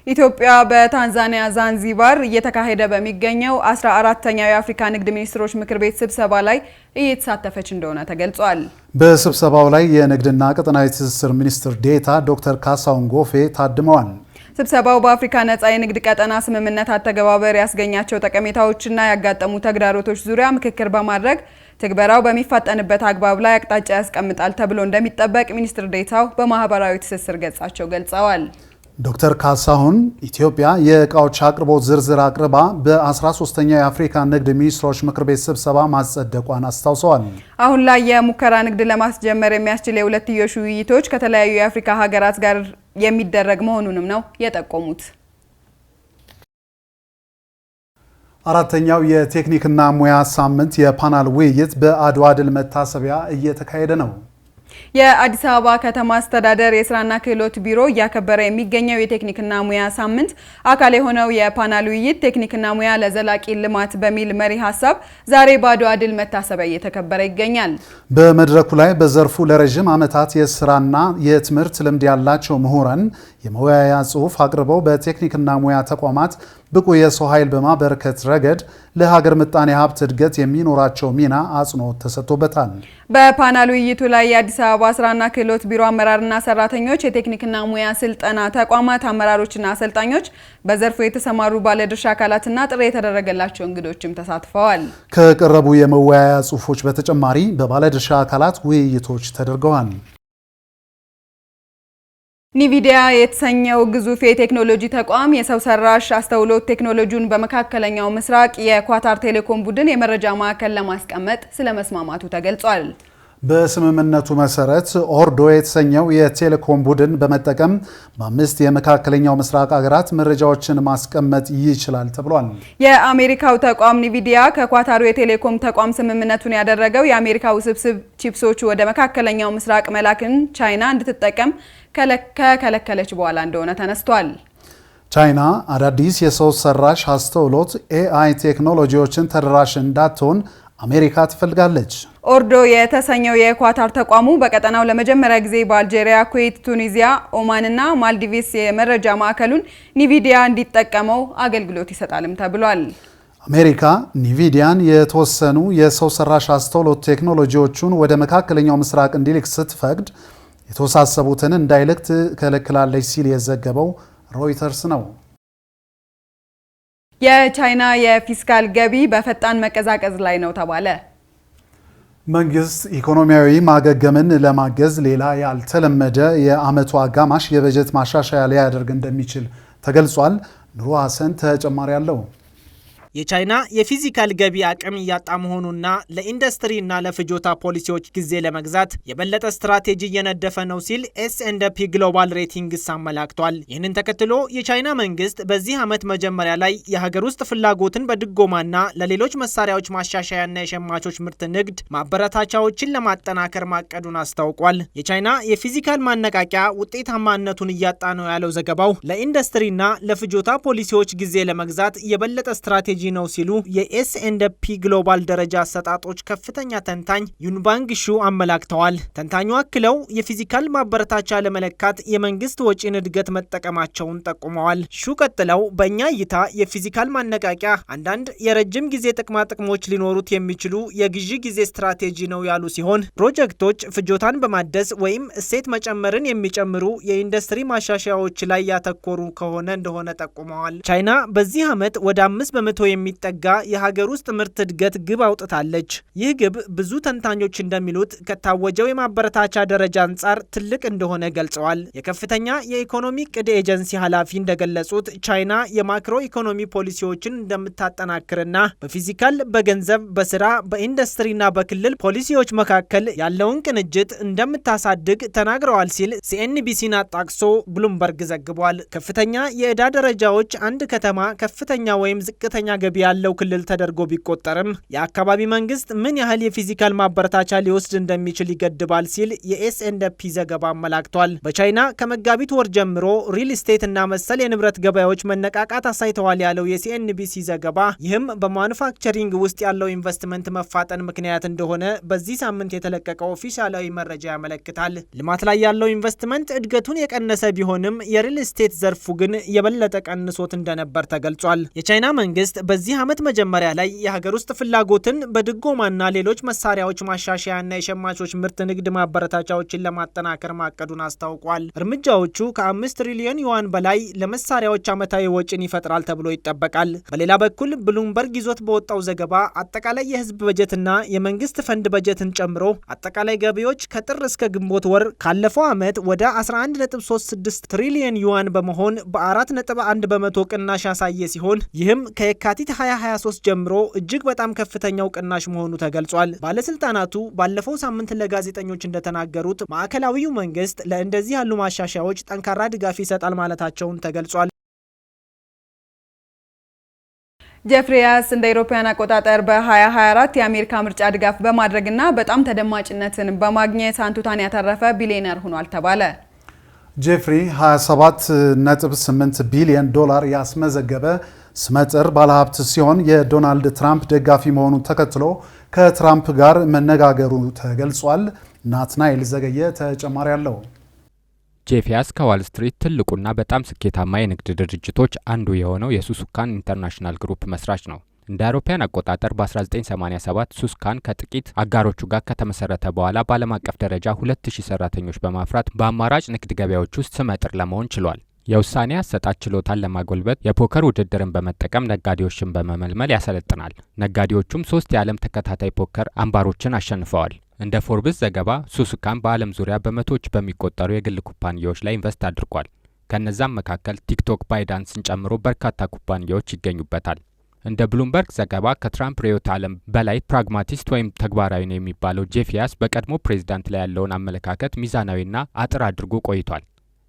ኢትዮጵያ በታንዛኒያ ዛንዚባር እየተካሄደ በሚገኘው 14ኛው የአፍሪካ ንግድ ሚኒስትሮች ምክር ቤት ስብሰባ ላይ እየተሳተፈች እንደሆነ ተገልጿል። በስብሰባው ላይ የንግድና ቀጠናዊ ትስስር ሚኒስትር ዴኤታ ዶክተር ካሳሁን ጎፌ ታድመዋል። ስብሰባው በአፍሪካ ነጻ የንግድ ቀጠና ስምምነት አተገባበር ያስገኛቸው ጠቀሜታዎችና ያጋጠሙ ተግዳሮቶች ዙሪያ ምክክር በማድረግ ትግበራው በሚፋጠንበት አግባብ ላይ አቅጣጫ ያስቀምጣል ተብሎ እንደሚጠበቅ ሚኒስትር ዴኤታው በማህበራዊ ትስስር ገጻቸው ገልጸዋል። ዶክተር ካሳሁን ኢትዮጵያ የእቃዎች አቅርቦት ዝርዝር አቅርባ በ13ኛው የአፍሪካ ንግድ ሚኒስትሮች ምክር ቤት ስብሰባ ማጸደቋን አስታውሰዋል። አሁን ላይ የሙከራ ንግድ ለማስጀመር የሚያስችል የሁለትዮሽ ውይይቶች ከተለያዩ የአፍሪካ ሀገራት ጋር የሚደረግ መሆኑንም ነው የጠቆሙት። አራተኛው የቴክኒክና ሙያ ሳምንት የፓናል ውይይት በአድዋ ድል መታሰቢያ እየተካሄደ ነው። የአዲስ አበባ ከተማ አስተዳደር የስራና ክህሎት ቢሮ እያከበረ የሚገኘው የቴክኒክና ሙያ ሳምንት አካል የሆነው የፓናል ውይይት ቴክኒክና ሙያ ለዘላቂ ልማት በሚል መሪ ሀሳብ ዛሬ በአድዋ ድል መታሰቢያ እየተከበረ ይገኛል። በመድረኩ ላይ በዘርፉ ለረጅም ዓመታት የስራና የትምህርት ልምድ ያላቸው ምሁራን የመወያያ ጽሑፍ አቅርበው በቴክኒክና ሙያ ተቋማት ብቁ የሰው ኃይል በማበርከት ረገድ ለሀገር ምጣኔ ሀብት እድገት የሚኖራቸው ሚና አጽንኦት ተሰጥቶበታል። በፓናል ውይይቱ ላይ የአዲስ አበባ ስራና ክህሎት ቢሮ አመራርና ሰራተኞች፣ የቴክኒክና ሙያ ስልጠና ተቋማት አመራሮችና አሰልጣኞች፣ በዘርፉ የተሰማሩ ባለድርሻ አካላትና ጥሪ የተደረገላቸው እንግዶችም ተሳትፈዋል። ከቀረቡ የመወያያ ጽሑፎች በተጨማሪ በባለድርሻ አካላት ውይይቶች ተደርገዋል። ኒቪዲያ የተሰኘው ግዙፍ የቴክኖሎጂ ተቋም የሰው ሰራሽ አስተውሎት ቴክኖሎጂውን በመካከለኛው ምስራቅ የኳታር ቴሌኮም ቡድን የመረጃ ማዕከል ለማስቀመጥ ስለመስማማቱ ተገልጿል። በስምምነቱ መሰረት ኦርዶ የተሰኘው የቴሌኮም ቡድን በመጠቀም በ5 የመካከለኛው ምስራቅ ሀገራት መረጃዎችን ማስቀመጥ ይችላል ተብሏል። የአሜሪካው ተቋም ኒቪዲያ ከኳታሩ የቴሌኮም ተቋም ስምምነቱን ያደረገው የአሜሪካ ውስብስብ ቺፕሶች ወደ መካከለኛው ምስራቅ መላክን ቻይና እንድትጠቀም ከከለከለች በኋላ እንደሆነ ተነስቷል። ቻይና አዳዲስ የሰው ሰራሽ አስተውሎት AI ቴክኖሎጂዎችን ተደራሽ እንዳትሆን አሜሪካ ትፈልጋለች። ኦርዶ የተሰኘው የኳታር ተቋሙ በቀጠናው ለመጀመሪያ ጊዜ በአልጄሪያ፣ ኩዌት፣ ቱኒዚያ፣ ኦማን እና ማልዲቭስ የመረጃ ማዕከሉን ኒቪዲያ እንዲጠቀመው አገልግሎት ይሰጣልም ተብሏል። አሜሪካ ኒቪዲያን የተወሰኑ የሰው ሰራሽ አስተውሎት ቴክኖሎጂዎቹን ወደ መካከለኛው ምስራቅ እንዲልክ ስትፈቅድ የተወሳሰቡትን እንዳይልክ ትከለክላለች ሲል የዘገበው ሮይተርስ ነው። የቻይና የፊስካል ገቢ በፈጣን መቀዛቀዝ ላይ ነው ተባለ። መንግስት ኢኮኖሚያዊ ማገገምን ለማገዝ ሌላ ያልተለመደ የዓመቱ አጋማሽ የበጀት ማሻሻያ ሊያደርግ እንደሚችል ተገልጿል። ኑሮ ሀሰን ተጨማሪ አለው። የቻይና የፊዚካል ገቢ አቅም እያጣ መሆኑና ለኢንዱስትሪና ለፍጆታ ፖሊሲዎች ጊዜ ለመግዛት የበለጠ ስትራቴጂ እየነደፈ ነው ሲል S&P ግሎባል ሬቲንግስ አመላክቷል። ይህንን ተከትሎ የቻይና መንግስት በዚህ ዓመት መጀመሪያ ላይ የሀገር ውስጥ ፍላጎትን በድጎማና ለሌሎች መሳሪያዎች ማሻሻያና የሸማቾች ምርት ንግድ ማበረታቻዎችን ለማጠናከር ማቀዱን አስታውቋል። የቻይና የፊዚካል ማነቃቂያ ውጤታማነቱን እያጣ ነው ያለው ዘገባው ለኢንዱስትሪና ለፍጆታ ፖሊሲዎች ጊዜ ለመግዛት የበለጠ ስትራቴጂ ነው ሲሉ የS&P ግሎባል ደረጃ አሰጣጦች ከፍተኛ ተንታኝ ዩንባንግ ሹ አመላክተዋል። ተንታኙ አክለው የፊዚካል ማበረታቻ ለመለካት የመንግስት ወጪን እድገት መጠቀማቸውን ጠቁመዋል። ሹ ቀጥለው በእኛ እይታ የፊዚካል ማነቃቂያ አንዳንድ የረጅም ጊዜ ጥቅማ ጥቅሞች ሊኖሩት የሚችሉ የግዢ ጊዜ ስትራቴጂ ነው ያሉ ሲሆን ፕሮጀክቶች ፍጆታን በማደስ ወይም እሴት መጨመርን የሚጨምሩ የኢንዱስትሪ ማሻሻያዎች ላይ ያተኮሩ ከሆነ እንደሆነ ጠቁመዋል። ቻይና በዚህ ዓመት ወደ 5% የሚጠጋ የሀገር ውስጥ ምርት እድገት ግብ አውጥታለች። ይህ ግብ ብዙ ተንታኞች እንደሚሉት ከታወጀው የማበረታቻ ደረጃ አንጻር ትልቅ እንደሆነ ገልጸዋል። የከፍተኛ የኢኮኖሚ ቅድ ኤጀንሲ ኃላፊ እንደገለጹት ቻይና የማክሮ ኢኮኖሚ ፖሊሲዎችን እንደምታጠናክርና በፊዚካል፣ በገንዘብ፣ በስራ፣ በኢንዱስትሪና በክልል ፖሊሲዎች መካከል ያለውን ቅንጅት እንደምታሳድግ ተናግረዋል ሲል CNBCን አጣቅሶ ብሉምበርግ ዘግቧል። ከፍተኛ የዕዳ ደረጃዎች አንድ ከተማ ከፍተኛ ወይም ዝቅተኛ ገቢ ያለው ክልል ተደርጎ ቢቆጠርም የአካባቢ መንግስት ምን ያህል የፊዚካል ማበረታቻ ሊወስድ እንደሚችል ይገድባል ሲል የኤስኤንፒ ዘገባ አመላክቷል። በቻይና ከመጋቢት ወር ጀምሮ ሪል ስቴት እና መሰል የንብረት ገበያዎች መነቃቃት አሳይተዋል ያለው የሲኤንቢሲ ዘገባ ይህም በማኑፋክቸሪንግ ውስጥ ያለው ኢንቨስትመንት መፋጠን ምክንያት እንደሆነ በዚህ ሳምንት የተለቀቀው ኦፊሻላዊ መረጃ ያመለክታል። ልማት ላይ ያለው ኢንቨስትመንት እድገቱን የቀነሰ ቢሆንም የሪል ስቴት ዘርፉ ግን የበለጠ ቀንሶት እንደነበር ተገልጿል። የቻይና መንግስት በዚህ ዓመት መጀመሪያ ላይ የሀገር ውስጥ ፍላጎትን በድጎማና ሌሎች መሳሪያዎች ማሻሻያና የሸማቾች ምርት ንግድ ማበረታቻዎችን ለማጠናከር ማቀዱን አስታውቋል። እርምጃዎቹ ከ5 ትሪሊዮን ዩዋን በላይ ለመሳሪያዎች ዓመታዊ ወጪን ይፈጥራል ተብሎ ይጠበቃል። በሌላ በኩል ብሉምበርግ ይዞት በወጣው ዘገባ አጠቃላይ የህዝብ በጀትና የመንግስት ፈንድ በጀትን ጨምሮ አጠቃላይ ገቢዎች ከጥር እስከ ግንቦት ወር ካለፈው ዓመት ወደ 11.36 ትሪሊዮን ዩዋን በመሆን በ4.1 በመቶ ቅናሽ ያሳየ ሲሆን ይህም ከየካቲት 2023 ጀምሮ እጅግ በጣም ከፍተኛው ቅናሽ መሆኑ ተገልጿል። ባለስልጣናቱ ባለፈው ሳምንት ለጋዜጠኞች እንደተናገሩት ማዕከላዊው መንግስት ለእንደዚህ ያሉ ማሻሻያዎች ጠንካራ ድጋፍ ይሰጣል ማለታቸውን ተገልጿል። ጄፍሪያስ እንደ አውሮፓውያን አቆጣጠር በ2024 የአሜሪካ ምርጫ ድጋፍ በማድረግና በጣም ተደማጭነትን በማግኘት አንቱታን ያተረፈ ቢሊዮነር ሆኗል ተባለ። ጄፍሪ 27.8 ቢሊዮን ዶላር ያስመዘገበ ስመጥር ባለሀብት ሲሆን የዶናልድ ትራምፕ ደጋፊ መሆኑን ተከትሎ ከትራምፕ ጋር መነጋገሩ ተገልጿል። ናትናኤል ዘገየ ተጨማሪ አለው። ጄፍሪያስ ከዋል ስትሪት ትልቁና በጣም ስኬታማ የንግድ ድርጅቶች አንዱ የሆነው የሱሱካን ኢንተርናሽናል ግሩፕ መስራች ነው። እንደ አውሮፓውያን አቆጣጠር በ1987 ሱሱካን ከጥቂት አጋሮቹ ጋር ከተመሰረተ በኋላ በዓለም አቀፍ ደረጃ 2000 ሰራተኞች በማፍራት በአማራጭ ንግድ ገበያዎች ውስጥ ስመጥር ለመሆን ችሏል። የውሳኔ አሰጣጥ ችሎታን ለማጎልበት የፖከር ውድድርን በመጠቀም ነጋዴዎችን በመመልመል ያሰለጥናል። ነጋዴዎቹም 3 የዓለም ተከታታይ ፖከር አምባሮችን አሸንፈዋል። እንደ ፎርብስ ዘገባ ሱሱካን በዓለም ዙሪያ በመቶዎች በሚቆጠሩ የግል ኩባንያዎች ላይ ኢንቨስት አድርጓል። ከነዛም መካከል ቲክቶክ፣ ባይዳንስን ጨምሮ በርካታ ኩባንያዎች ይገኙበታል። እንደ ብሉምበርግ ዘገባ ከትራምፕ ርዕዮተ ዓለም በላይ ፕራግማቲስት ወይም ተግባራዊ ነው የሚባለው ጄፍሪያስ በቀድሞ ፕሬዝዳንት ላይ ያለውን አመለካከት ሚዛናዊና አጥር አድርጎ ቆይቷል።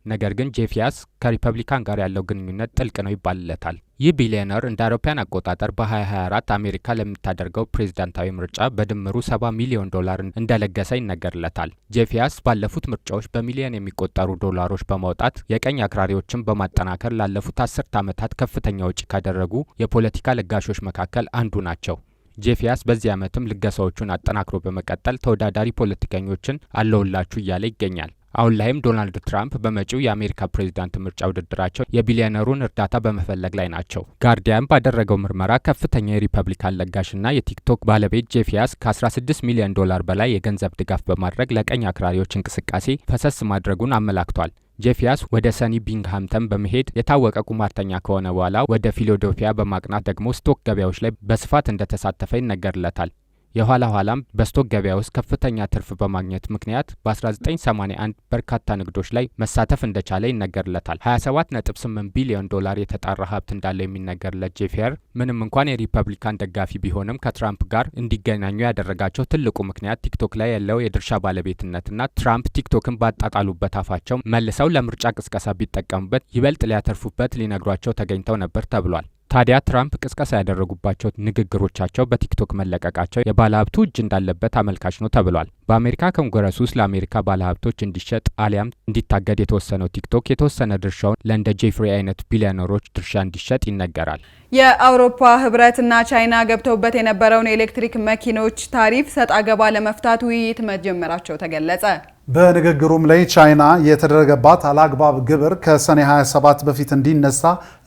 ነገር ግን ጄፍሪያስ ከሪፐብሊካን ጋር ያለው ግንኙነት ጥልቅ ነው ይባልለታል። ይህ ቢሊዮነር እንደ አውሮፓውያን አቆጣጠር በ2024 አሜሪካ ለምታደርገው ፕሬዝዳንታዊ ምርጫ በድምሩ 70 ሚሊዮን ዶላር እንደለገሰ ይነገርለታል። ጄፍሪያስ ባለፉት ምርጫዎች በሚሊዮን የሚቆጠሩ ዶላሮች በማውጣት የቀኝ አክራሪዎችን በማጠናከር ላለፉት 10 ዓመታት ከፍተኛ ወጪ ካደረጉ የፖለቲካ ለጋሾች መካከል አንዱ ናቸው። ጄፍሪያስ በዚህ ዓመትም ልገሳዎቹን አጠናክሮ በመቀጠል ተወዳዳሪ ፖለቲከኞችን አለውላችሁ እያለ ይገኛል። አሁን ላይም ዶናልድ ትራምፕ በመጪው የአሜሪካ ፕሬዝዳንት ምርጫ ውድድራቸው የቢሊዮነሩን እርዳታ በመፈለግ ላይ ናቸው። ጋርዲያን ባደረገው ምርመራ ከፍተኛ የሪፐብሊካን ለጋሽና የቲክቶክ ባለቤት ጄፍሪያስ ከ16 ሚሊዮን ዶላር በላይ የገንዘብ ድጋፍ በማድረግ ለቀኝ አክራሪዎች እንቅስቃሴ ፈሰስ ማድረጉን አመላክቷል። ጄፍሪያስ ወደ ሰኒ ቢንግሃምተን በመሄድ የታወቀ ቁማርተኛ ከሆነ በኋላ ወደ ፊላዴልፊያ በማቅናት ደግሞ ስቶክ ገበያዎች ላይ በስፋት እንደተሳተፈ ይነገርለታል። የኋላ ኋላም በስቶክ ገበያ ውስጥ ከፍተኛ ትርፍ በማግኘት ምክንያት በ1981 በርካታ ንግዶች ላይ መሳተፍ እንደቻለ ይነገርለታል። 27.8 ቢሊዮን ዶላር የተጣራ ሀብት እንዳለው የሚነገርለት ጄፍሪያስ ምንም እንኳን የሪፐብሊካን ደጋፊ ቢሆንም ከትራምፕ ጋር እንዲገናኙ ያደረጋቸው ትልቁ ምክንያት ቲክቶክ ላይ ያለው የድርሻ ባለቤትነትና ትራምፕ ቲክቶክን ባጣጣሉበት አፋቸው መልሰው ለምርጫ ቅስቀሳ ቢጠቀሙበት ይበልጥ ሊያተርፉበት ሊነግሯቸው ተገኝተው ነበር ተብሏል። ታዲያ ትራምፕ ቅስቀሳ ያደረጉባቸው ንግግሮቻቸው በቲክቶክ መለቀቃቸው የባለሀብቱ እጅ እንዳለበት አመልካች ነው ተብሏል። በአሜሪካ ኮንግረስ ውስጥ ለአሜሪካ ባለሀብቶች እንዲሸጥ አሊያም እንዲታገድ የተወሰነው ቲክቶክ የተወሰነ ድርሻውን ለእንደ ጄፍሪ አይነት ቢሊዮነሮች ድርሻ እንዲሸጥ ይነገራል። የአውሮፓ ህብረትና ቻይና ገብተውበት የነበረውን የኤሌክትሪክ መኪኖች ታሪፍ ሰጥ አገባ ለመፍታት ውይይት መጀመራቸው ተገለጸ። በንግግሩም ላይ ቻይና የተደረገባት አላግባብ ግብር ከሰኔ 27 በፊት እንዲነሳ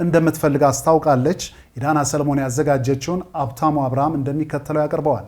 እንደምትፈልግ አስታውቃለች። ኢዳና ሰለሞን ያዘጋጀችውን አብታሙ አብርሃም እንደሚከተለው ያቀርበዋል።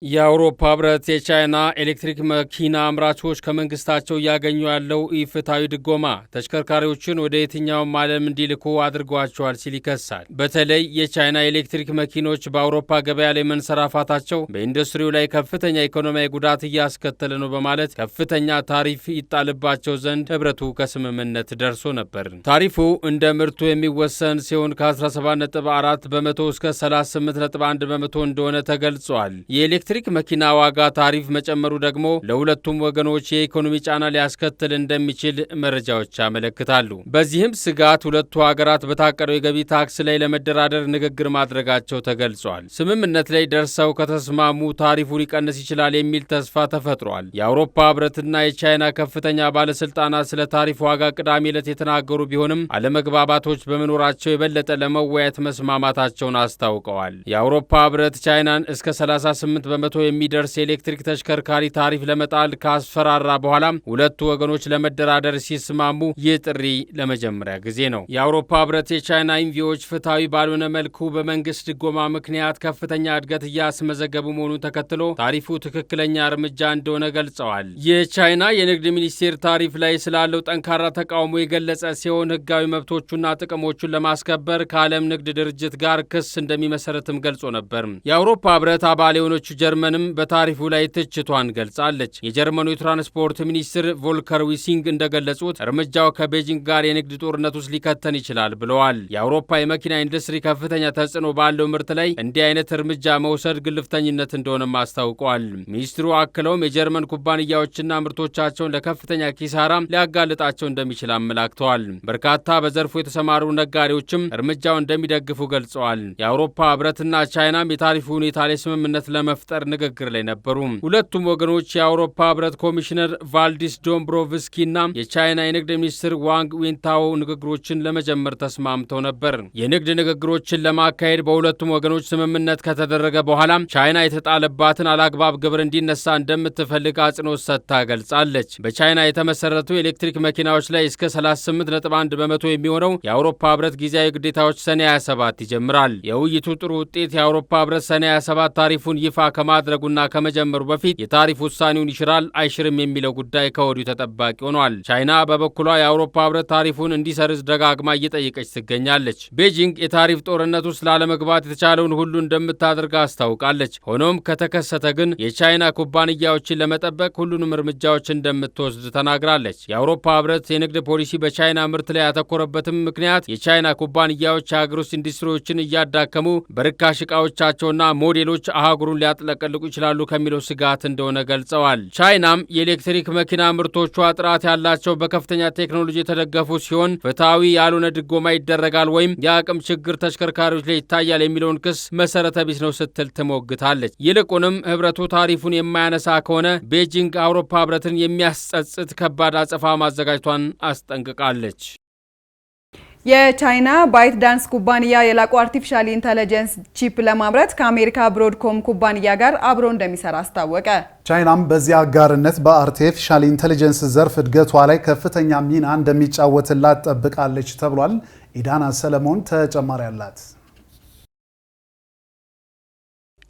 የአውሮፓ ህብረት የቻይና ኤሌክትሪክ መኪና አምራቾች ከመንግስታቸው እያገኙ ያለው ኢፍትሐዊ ድጎማ ተሽከርካሪዎችን ወደ የትኛውም ዓለም እንዲልኩ አድርጓቸዋል ሲል ይከሳል። በተለይ የቻይና ኤሌክትሪክ መኪኖች በአውሮፓ ገበያ ላይ መንሰራፋታቸው በኢንዱስትሪው ላይ ከፍተኛ ኢኮኖሚያዊ ጉዳት እያስከተለ ነው በማለት ከፍተኛ ታሪፍ ይጣልባቸው ዘንድ ህብረቱ ከስምምነት ደርሶ ነበር። ታሪፉ እንደ ምርቱ የሚወሰን ሲሆን ከ17.4 በመቶ እስከ 38.1 በመቶ እንደሆነ ተገልጿል። የኤሌክትሪክ መኪና ዋጋ ታሪፍ መጨመሩ ደግሞ ለሁለቱም ወገኖች የኢኮኖሚ ጫና ሊያስከትል እንደሚችል መረጃዎች ያመለክታሉ። በዚህም ስጋት ሁለቱ ሀገራት በታቀደው የገቢ ታክስ ላይ ለመደራደር ንግግር ማድረጋቸው ተገልጿል። ስምምነት ላይ ደርሰው ከተስማሙ ታሪፉ ሊቀንስ ይችላል የሚል ተስፋ ተፈጥሯል። የአውሮፓ ህብረትና የቻይና ከፍተኛ ባለስልጣናት ስለ ታሪፍ ዋጋ ቅዳሜ ዕለት የተናገሩ ቢሆንም አለመግባባቶች በመኖራቸው የበለጠ ለመወያየት መስማማታቸውን አስታውቀዋል። የአውሮፓ ህብረት ቻይናን እስከ 38 በመቶ የሚደርስ የኤሌክትሪክ ተሽከርካሪ ታሪፍ ለመጣል ካስፈራራ በኋላ ሁለቱ ወገኖች ለመደራደር ሲስማሙ ይህ ጥሪ ለመጀመሪያ ጊዜ ነው። የአውሮፓ ህብረት የቻይና ኢንቪዎች ፍትሐዊ ባልሆነ መልኩ በመንግስት ድጎማ ምክንያት ከፍተኛ እድገት እያስመዘገቡ መሆኑን ተከትሎ ታሪፉ ትክክለኛ እርምጃ እንደሆነ ገልጸዋል። የቻይና የንግድ ሚኒስቴር ታሪፍ ላይ ስላለው ጠንካራ ተቃውሞ የገለጸ ሲሆን ህጋዊ መብቶቹና ጥቅሞቹን ለማስከበር ከዓለም ንግድ ድርጅት ጋር ክስ እንደሚመሰረትም ገልጾ ነበር። የአውሮፓ ህብረት አባል የሆነችው ጀርመንም በታሪፉ ላይ ትችቷን ገልጻለች። የጀርመኑ የትራንስፖርት ሚኒስትር ቮልከር ዊሲንግ እንደገለጹት እርምጃው ከቤጂንግ ጋር የንግድ ጦርነት ውስጥ ሊከተን ይችላል ብለዋል። የአውሮፓ የመኪና ኢንዱስትሪ ከፍተኛ ተጽዕኖ ባለው ምርት ላይ እንዲህ አይነት እርምጃ መውሰድ ግልፍተኝነት እንደሆነም አስታውቀዋል። ሚኒስትሩ አክለውም የጀርመን ኩባንያዎችና ምርቶቻቸውን ለከፍተኛ ኪሳራ ሊያጋልጣቸው እንደሚችል አመላክተዋል። በርካታ በዘርፉ የተሰማሩ ነጋዴዎችም እርምጃው እንደሚደግፉ ገልጸዋል። የአውሮፓ ህብረትና ቻይናም የታሪፉ ሁኔታ ላይ ስምምነት ለመፍጠር ንግግር ላይ ነበሩ። ሁለቱም ወገኖች የአውሮፓ ህብረት ኮሚሽነር ቫልዲስ ዶምብሮቭስኪና የቻይና የንግድ ሚኒስትር ዋንግ ዊንታኦ ንግግሮችን ለመጀመር ተስማምተው ነበር። የንግድ ንግግሮችን ለማካሄድ በሁለቱም ወገኖች ስምምነት ከተደረገ በኋላ ቻይና የተጣለባትን አላግባብ ግብር እንዲነሳ እንደምትፈልግ አጽንኦት ሰጥታ ገልጻለች። በቻይና የተመሰረቱ የኤሌክትሪክ መኪናዎች ላይ እስከ 38.1 በመቶ የሚሆነው የአውሮፓ ህብረት ጊዜያዊ ግዴታዎች ሰኔ 27 ይጀምራል። የውይይቱ ጥሩ ውጤት የአውሮፓ ህብረት ሰኔ 27 ታሪፉን ይፋ ከማድረጉና ከመጀመሩ በፊት የታሪፍ ውሳኔውን ይሽራል አይሽርም የሚለው ጉዳይ ከወዲሁ ተጠባቂ ሆኗል። ቻይና በበኩሏ የአውሮፓ ህብረት ታሪፉን እንዲሰርዝ ደጋግማ እየጠየቀች ትገኛለች። ቤጂንግ የታሪፍ ጦርነት ውስጥ ላለመግባት የተቻለውን ሁሉ እንደምታደርግ አስታውቃለች። ሆኖም ከተከሰተ ግን የቻይና ኩባንያዎችን ለመጠበቅ ሁሉንም እርምጃዎች እንደምትወስድ ተናግራለች። የአውሮፓ ህብረት የንግድ ፖሊሲ በቻይና ምርት ላይ ያተኮረበትም ምክንያት የቻይና ኩባንያዎች የሀገር ውስጥ ኢንዱስትሪዎችን እያዳከሙ በርካሽ ዕቃዎቻቸውና ሞዴሎች አህጉሩን ሊያጥለቀልቁ ይችላሉ ከሚለው ስጋት እንደሆነ ገልጸዋል። ቻይናም የኤሌክትሪክ መኪና ምርቶቿ ጥራት ያላቸው በከፍተኛ ቴክኖሎጂ የተደገፉ ሲሆን ፍትሐዊ ያልሆነ ድጎማ ይደረጋል ወይም የአቅም ችግር ተሽከርካሪዎች ላይ ይታያል የሚለውን ክስ መሰረተ ቢስ ነው ስትል ትሞግታለች። ይልቁንም ህብረቱ ታሪፉን የማያነሳ ከሆነ ቤጂንግ አውሮፓ ህብረትን የሚያስጸጽት ከባድ አጸፋ ማዘጋጀቷን አስጠንቅቃለች። የቻይና ባይት ዳንስ ኩባንያ የላቁ አርቲፊሻል ኢንተለጀንስ ቺፕ ለማምረት ከአሜሪካ ብሮድኮም ኩባንያ ጋር አብሮ እንደሚሰራ አስታወቀ። ቻይናም በዚህ አጋርነት በአርቲፊሻል ኢንተለጀንስ ዘርፍ እድገቷ ላይ ከፍተኛ ሚና እንደሚጫወትላት ጠብቃለች ተብሏል። ኢዳና ሰለሞን ተጨማሪ አላት።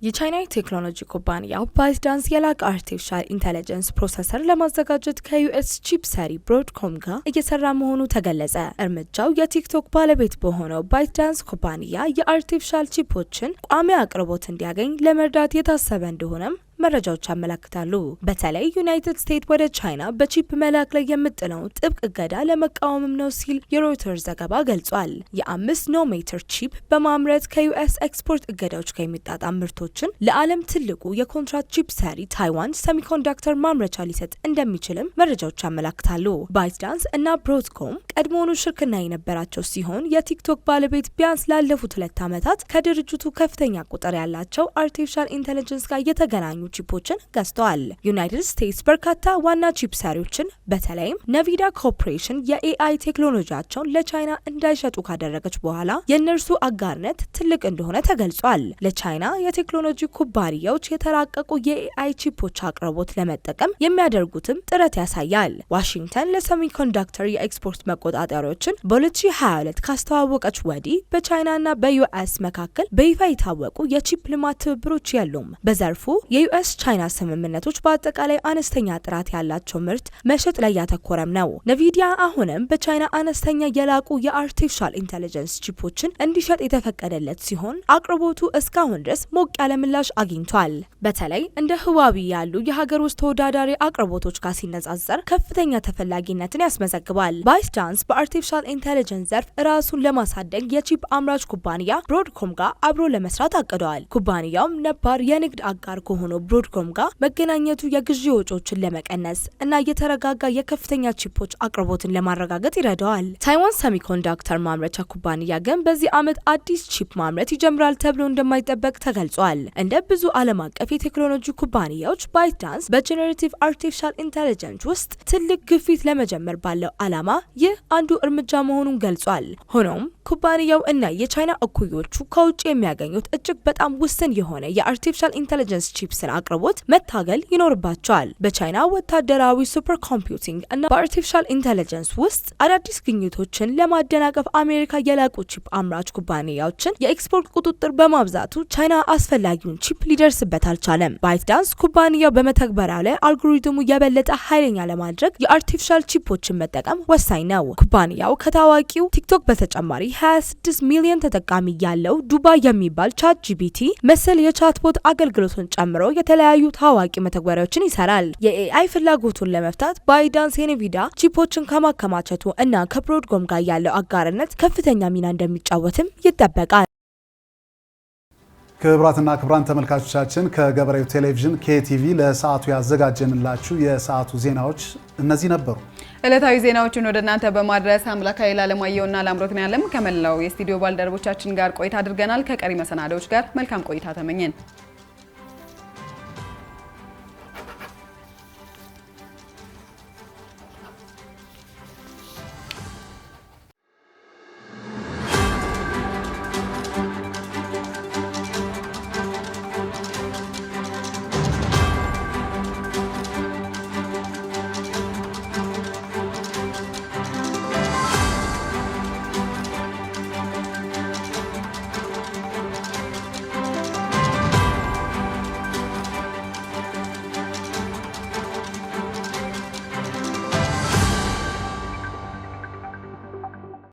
የቻይና ቴክኖሎጂ ኩባንያ ባይትዳንስ የላቀ አርቲፊሻል ኢንተለጀንስ ፕሮሰሰር ለማዘጋጀት ከዩኤስ ቺፕ ሰሪ ብሮድኮም ጋር እየሰራ መሆኑ ተገለጸ። እርምጃው የቲክቶክ ባለቤት በሆነው ባይትዳንስ ኩባንያ የአርቲፊሻል ቺፖችን ቋሚ አቅርቦት እንዲያገኝ ለመርዳት የታሰበ እንደሆነም መረጃዎች ያመለክታሉ። በተለይ ዩናይትድ ስቴትስ ወደ ቻይና በቺፕ መላክ ላይ የምጥለውን ጥብቅ እገዳ ለመቃወምም ነው ሲል የሮይተርስ ዘገባ ገልጿል። የ5 ናኖሜትር ቺፕ በማምረት ከዩኤስ ኤክስፖርት እገዳዎች ጋር የሚጣጣም ምርቶችን ለዓለም ትልቁ የኮንትራት ቺፕ ሰሪ ታይዋን ሰሚኮንዳክተር ማምረቻ ሊሰጥ እንደሚችልም መረጃዎች ያመለክታሉ። ባይትዳንስ እና ብሮድኮም ቀድሞውኑ ሽርክና የነበራቸው ሲሆን የቲክቶክ ባለቤት ቢያንስ ላለፉት 2 ዓመታት ከድርጅቱ ከፍተኛ ቁጥር ያላቸው አርቲፊሻል ኢንተለጀንስ ጋር የተገናኙ ቺፖችን ገዝተዋል። ዩናይትድ ስቴትስ በርካታ ዋና ቺፕ ሰሪዎችን በተለይም ነቪዳ ኮርፖሬሽን የኤአይ ቴክኖሎጂያቸውን ለቻይና እንዳይሸጡ ካደረገች በኋላ የእነርሱ አጋርነት ትልቅ እንደሆነ ተገልጿል። ለቻይና የቴክኖሎጂ ኩባንያዎች የተራቀቁ የኤአይ ቺፖች አቅርቦት ለመጠቀም የሚያደርጉትም ጥረት ያሳያል። ዋሽንግተን ለሰሚኮንዳክተር የኤክስፖርት መቆጣጠሪያዎችን በ2022 ካስተዋወቀች ወዲህ በቻይናና በዩኤስ መካከል በይፋ የታወቁ የቺፕ ልማት ትብብሮች የሉም። በዘርፉ የዩኤስ ቻይና ስምምነቶች በአጠቃላይ አነስተኛ ጥራት ያላቸው ምርት መሸጥ ላይ ያተኮረም ነው። ነቪዲያ አሁንም በቻይና አነስተኛ የላቁ የአርቲፊሻል ኢንተለጀንስ ቺፖችን እንዲሸጥ የተፈቀደለት ሲሆን አቅርቦቱ እስካሁን ድረስ ሞቅ ያለ ምላሽ አግኝቷል። በተለይ እንደ ህዋዊ ያሉ የሀገር ውስጥ ተወዳዳሪ አቅርቦቶች ጋር ሲነጻጸር ከፍተኛ ተፈላጊነትን ያስመዘግባል። ባይትዳንስ በአርቲፊሻል ኢንተለጀንስ ዘርፍ ራሱን ለማሳደግ የቺፕ አምራች ኩባንያ ብሮድኮም ጋር አብሮ ለመስራት አቅደዋል። ኩባንያውም ነባር የንግድ አጋር ከሆኑ ብሮድኮም ጋር መገናኘቱ የግዢ ወጪዎችን ለመቀነስ እና የተረጋጋ የከፍተኛ ቺፖች አቅርቦትን ለማረጋገጥ ይረዳዋል። ታይዋን ሰሚኮንዳክተር ማምረቻ ኩባንያ ግን በዚህ ዓመት አዲስ ቺፕ ማምረት ይጀምራል ተብሎ እንደማይጠበቅ ተገልጿል። እንደ ብዙ ዓለም አቀፍ የቴክኖሎጂ ኩባንያዎች ባይትዳንስ በጄኔሬቲቭ አርቲፊሻል ኢንተለጀንስ ውስጥ ትልቅ ግፊት ለመጀመር ባለው ዓላማ ይህ አንዱ እርምጃ መሆኑን ገልጿል። ሆኖም ኩባንያው እና የቻይና እኩዮቹ ከውጭ የሚያገኙት እጅግ በጣም ውስን የሆነ የአርቲፊሻል ኢንተለጀንስ ቺፕስን አቅርቦት መታገል ይኖርባቸዋል። በቻይና ወታደራዊ ሱፐር ኮምፒውቲንግ እና በአርቲፊሻል ኢንተለጀንስ ውስጥ አዳዲስ ግኝቶችን ለማደናቀፍ አሜሪካ የላቁ ቺፕ አምራች ኩባንያዎችን የኤክስፖርት ቁጥጥር በማብዛቱ ቻይና አስፈላጊውን ቺፕ ሊደርስበት አልቻለም። ባይትዳንስ ኩባንያው በመተግበሪያው ላይ አልጎሪትሙ የበለጠ ኃይለኛ ለማድረግ የአርቲፊሻል ቺፖችን መጠቀም ወሳኝ ነው። ኩባንያው ከታዋቂው ቲክቶክ በተጨማሪ 26 ሚሊዮን ተጠቃሚ ያለው ዱባይ የሚባል ቻት ጂፒቲ መሰል የቻትቦት አገልግሎትን ጨምሮ የተለያዩ ታዋቂ መተግበሪያዎችን ይሰራል። የኤአይ ፍላጎቱን ለመፍታት ባይትዳንስ የኔቪዲያ ቺፖችን ከማከማቸቱ እና ከብሮድኮም ጋር ያለው አጋርነት ከፍተኛ ሚና እንደሚጫወትም ይጠበቃል። ክቡራትና ክቡራን ተመልካቾቻችን ከገበሬው ቴሌቪዥን KTV ለሰዓቱ ያዘጋጀንላችሁ የሰዓቱ ዜናዎች እነዚህ ነበሩ። ዕለታዊ ዜናዎችን ወደ እናንተ በማድረስ አምላካዊ ላለማየውና ላምሮት ነው ያለም ከመላው የስቱዲዮ ባልደረቦቻችን ጋር ቆይታ አድርገናል። ከቀሪ መሰናዶዎች ጋር መልካም ቆይታ ተመኘን።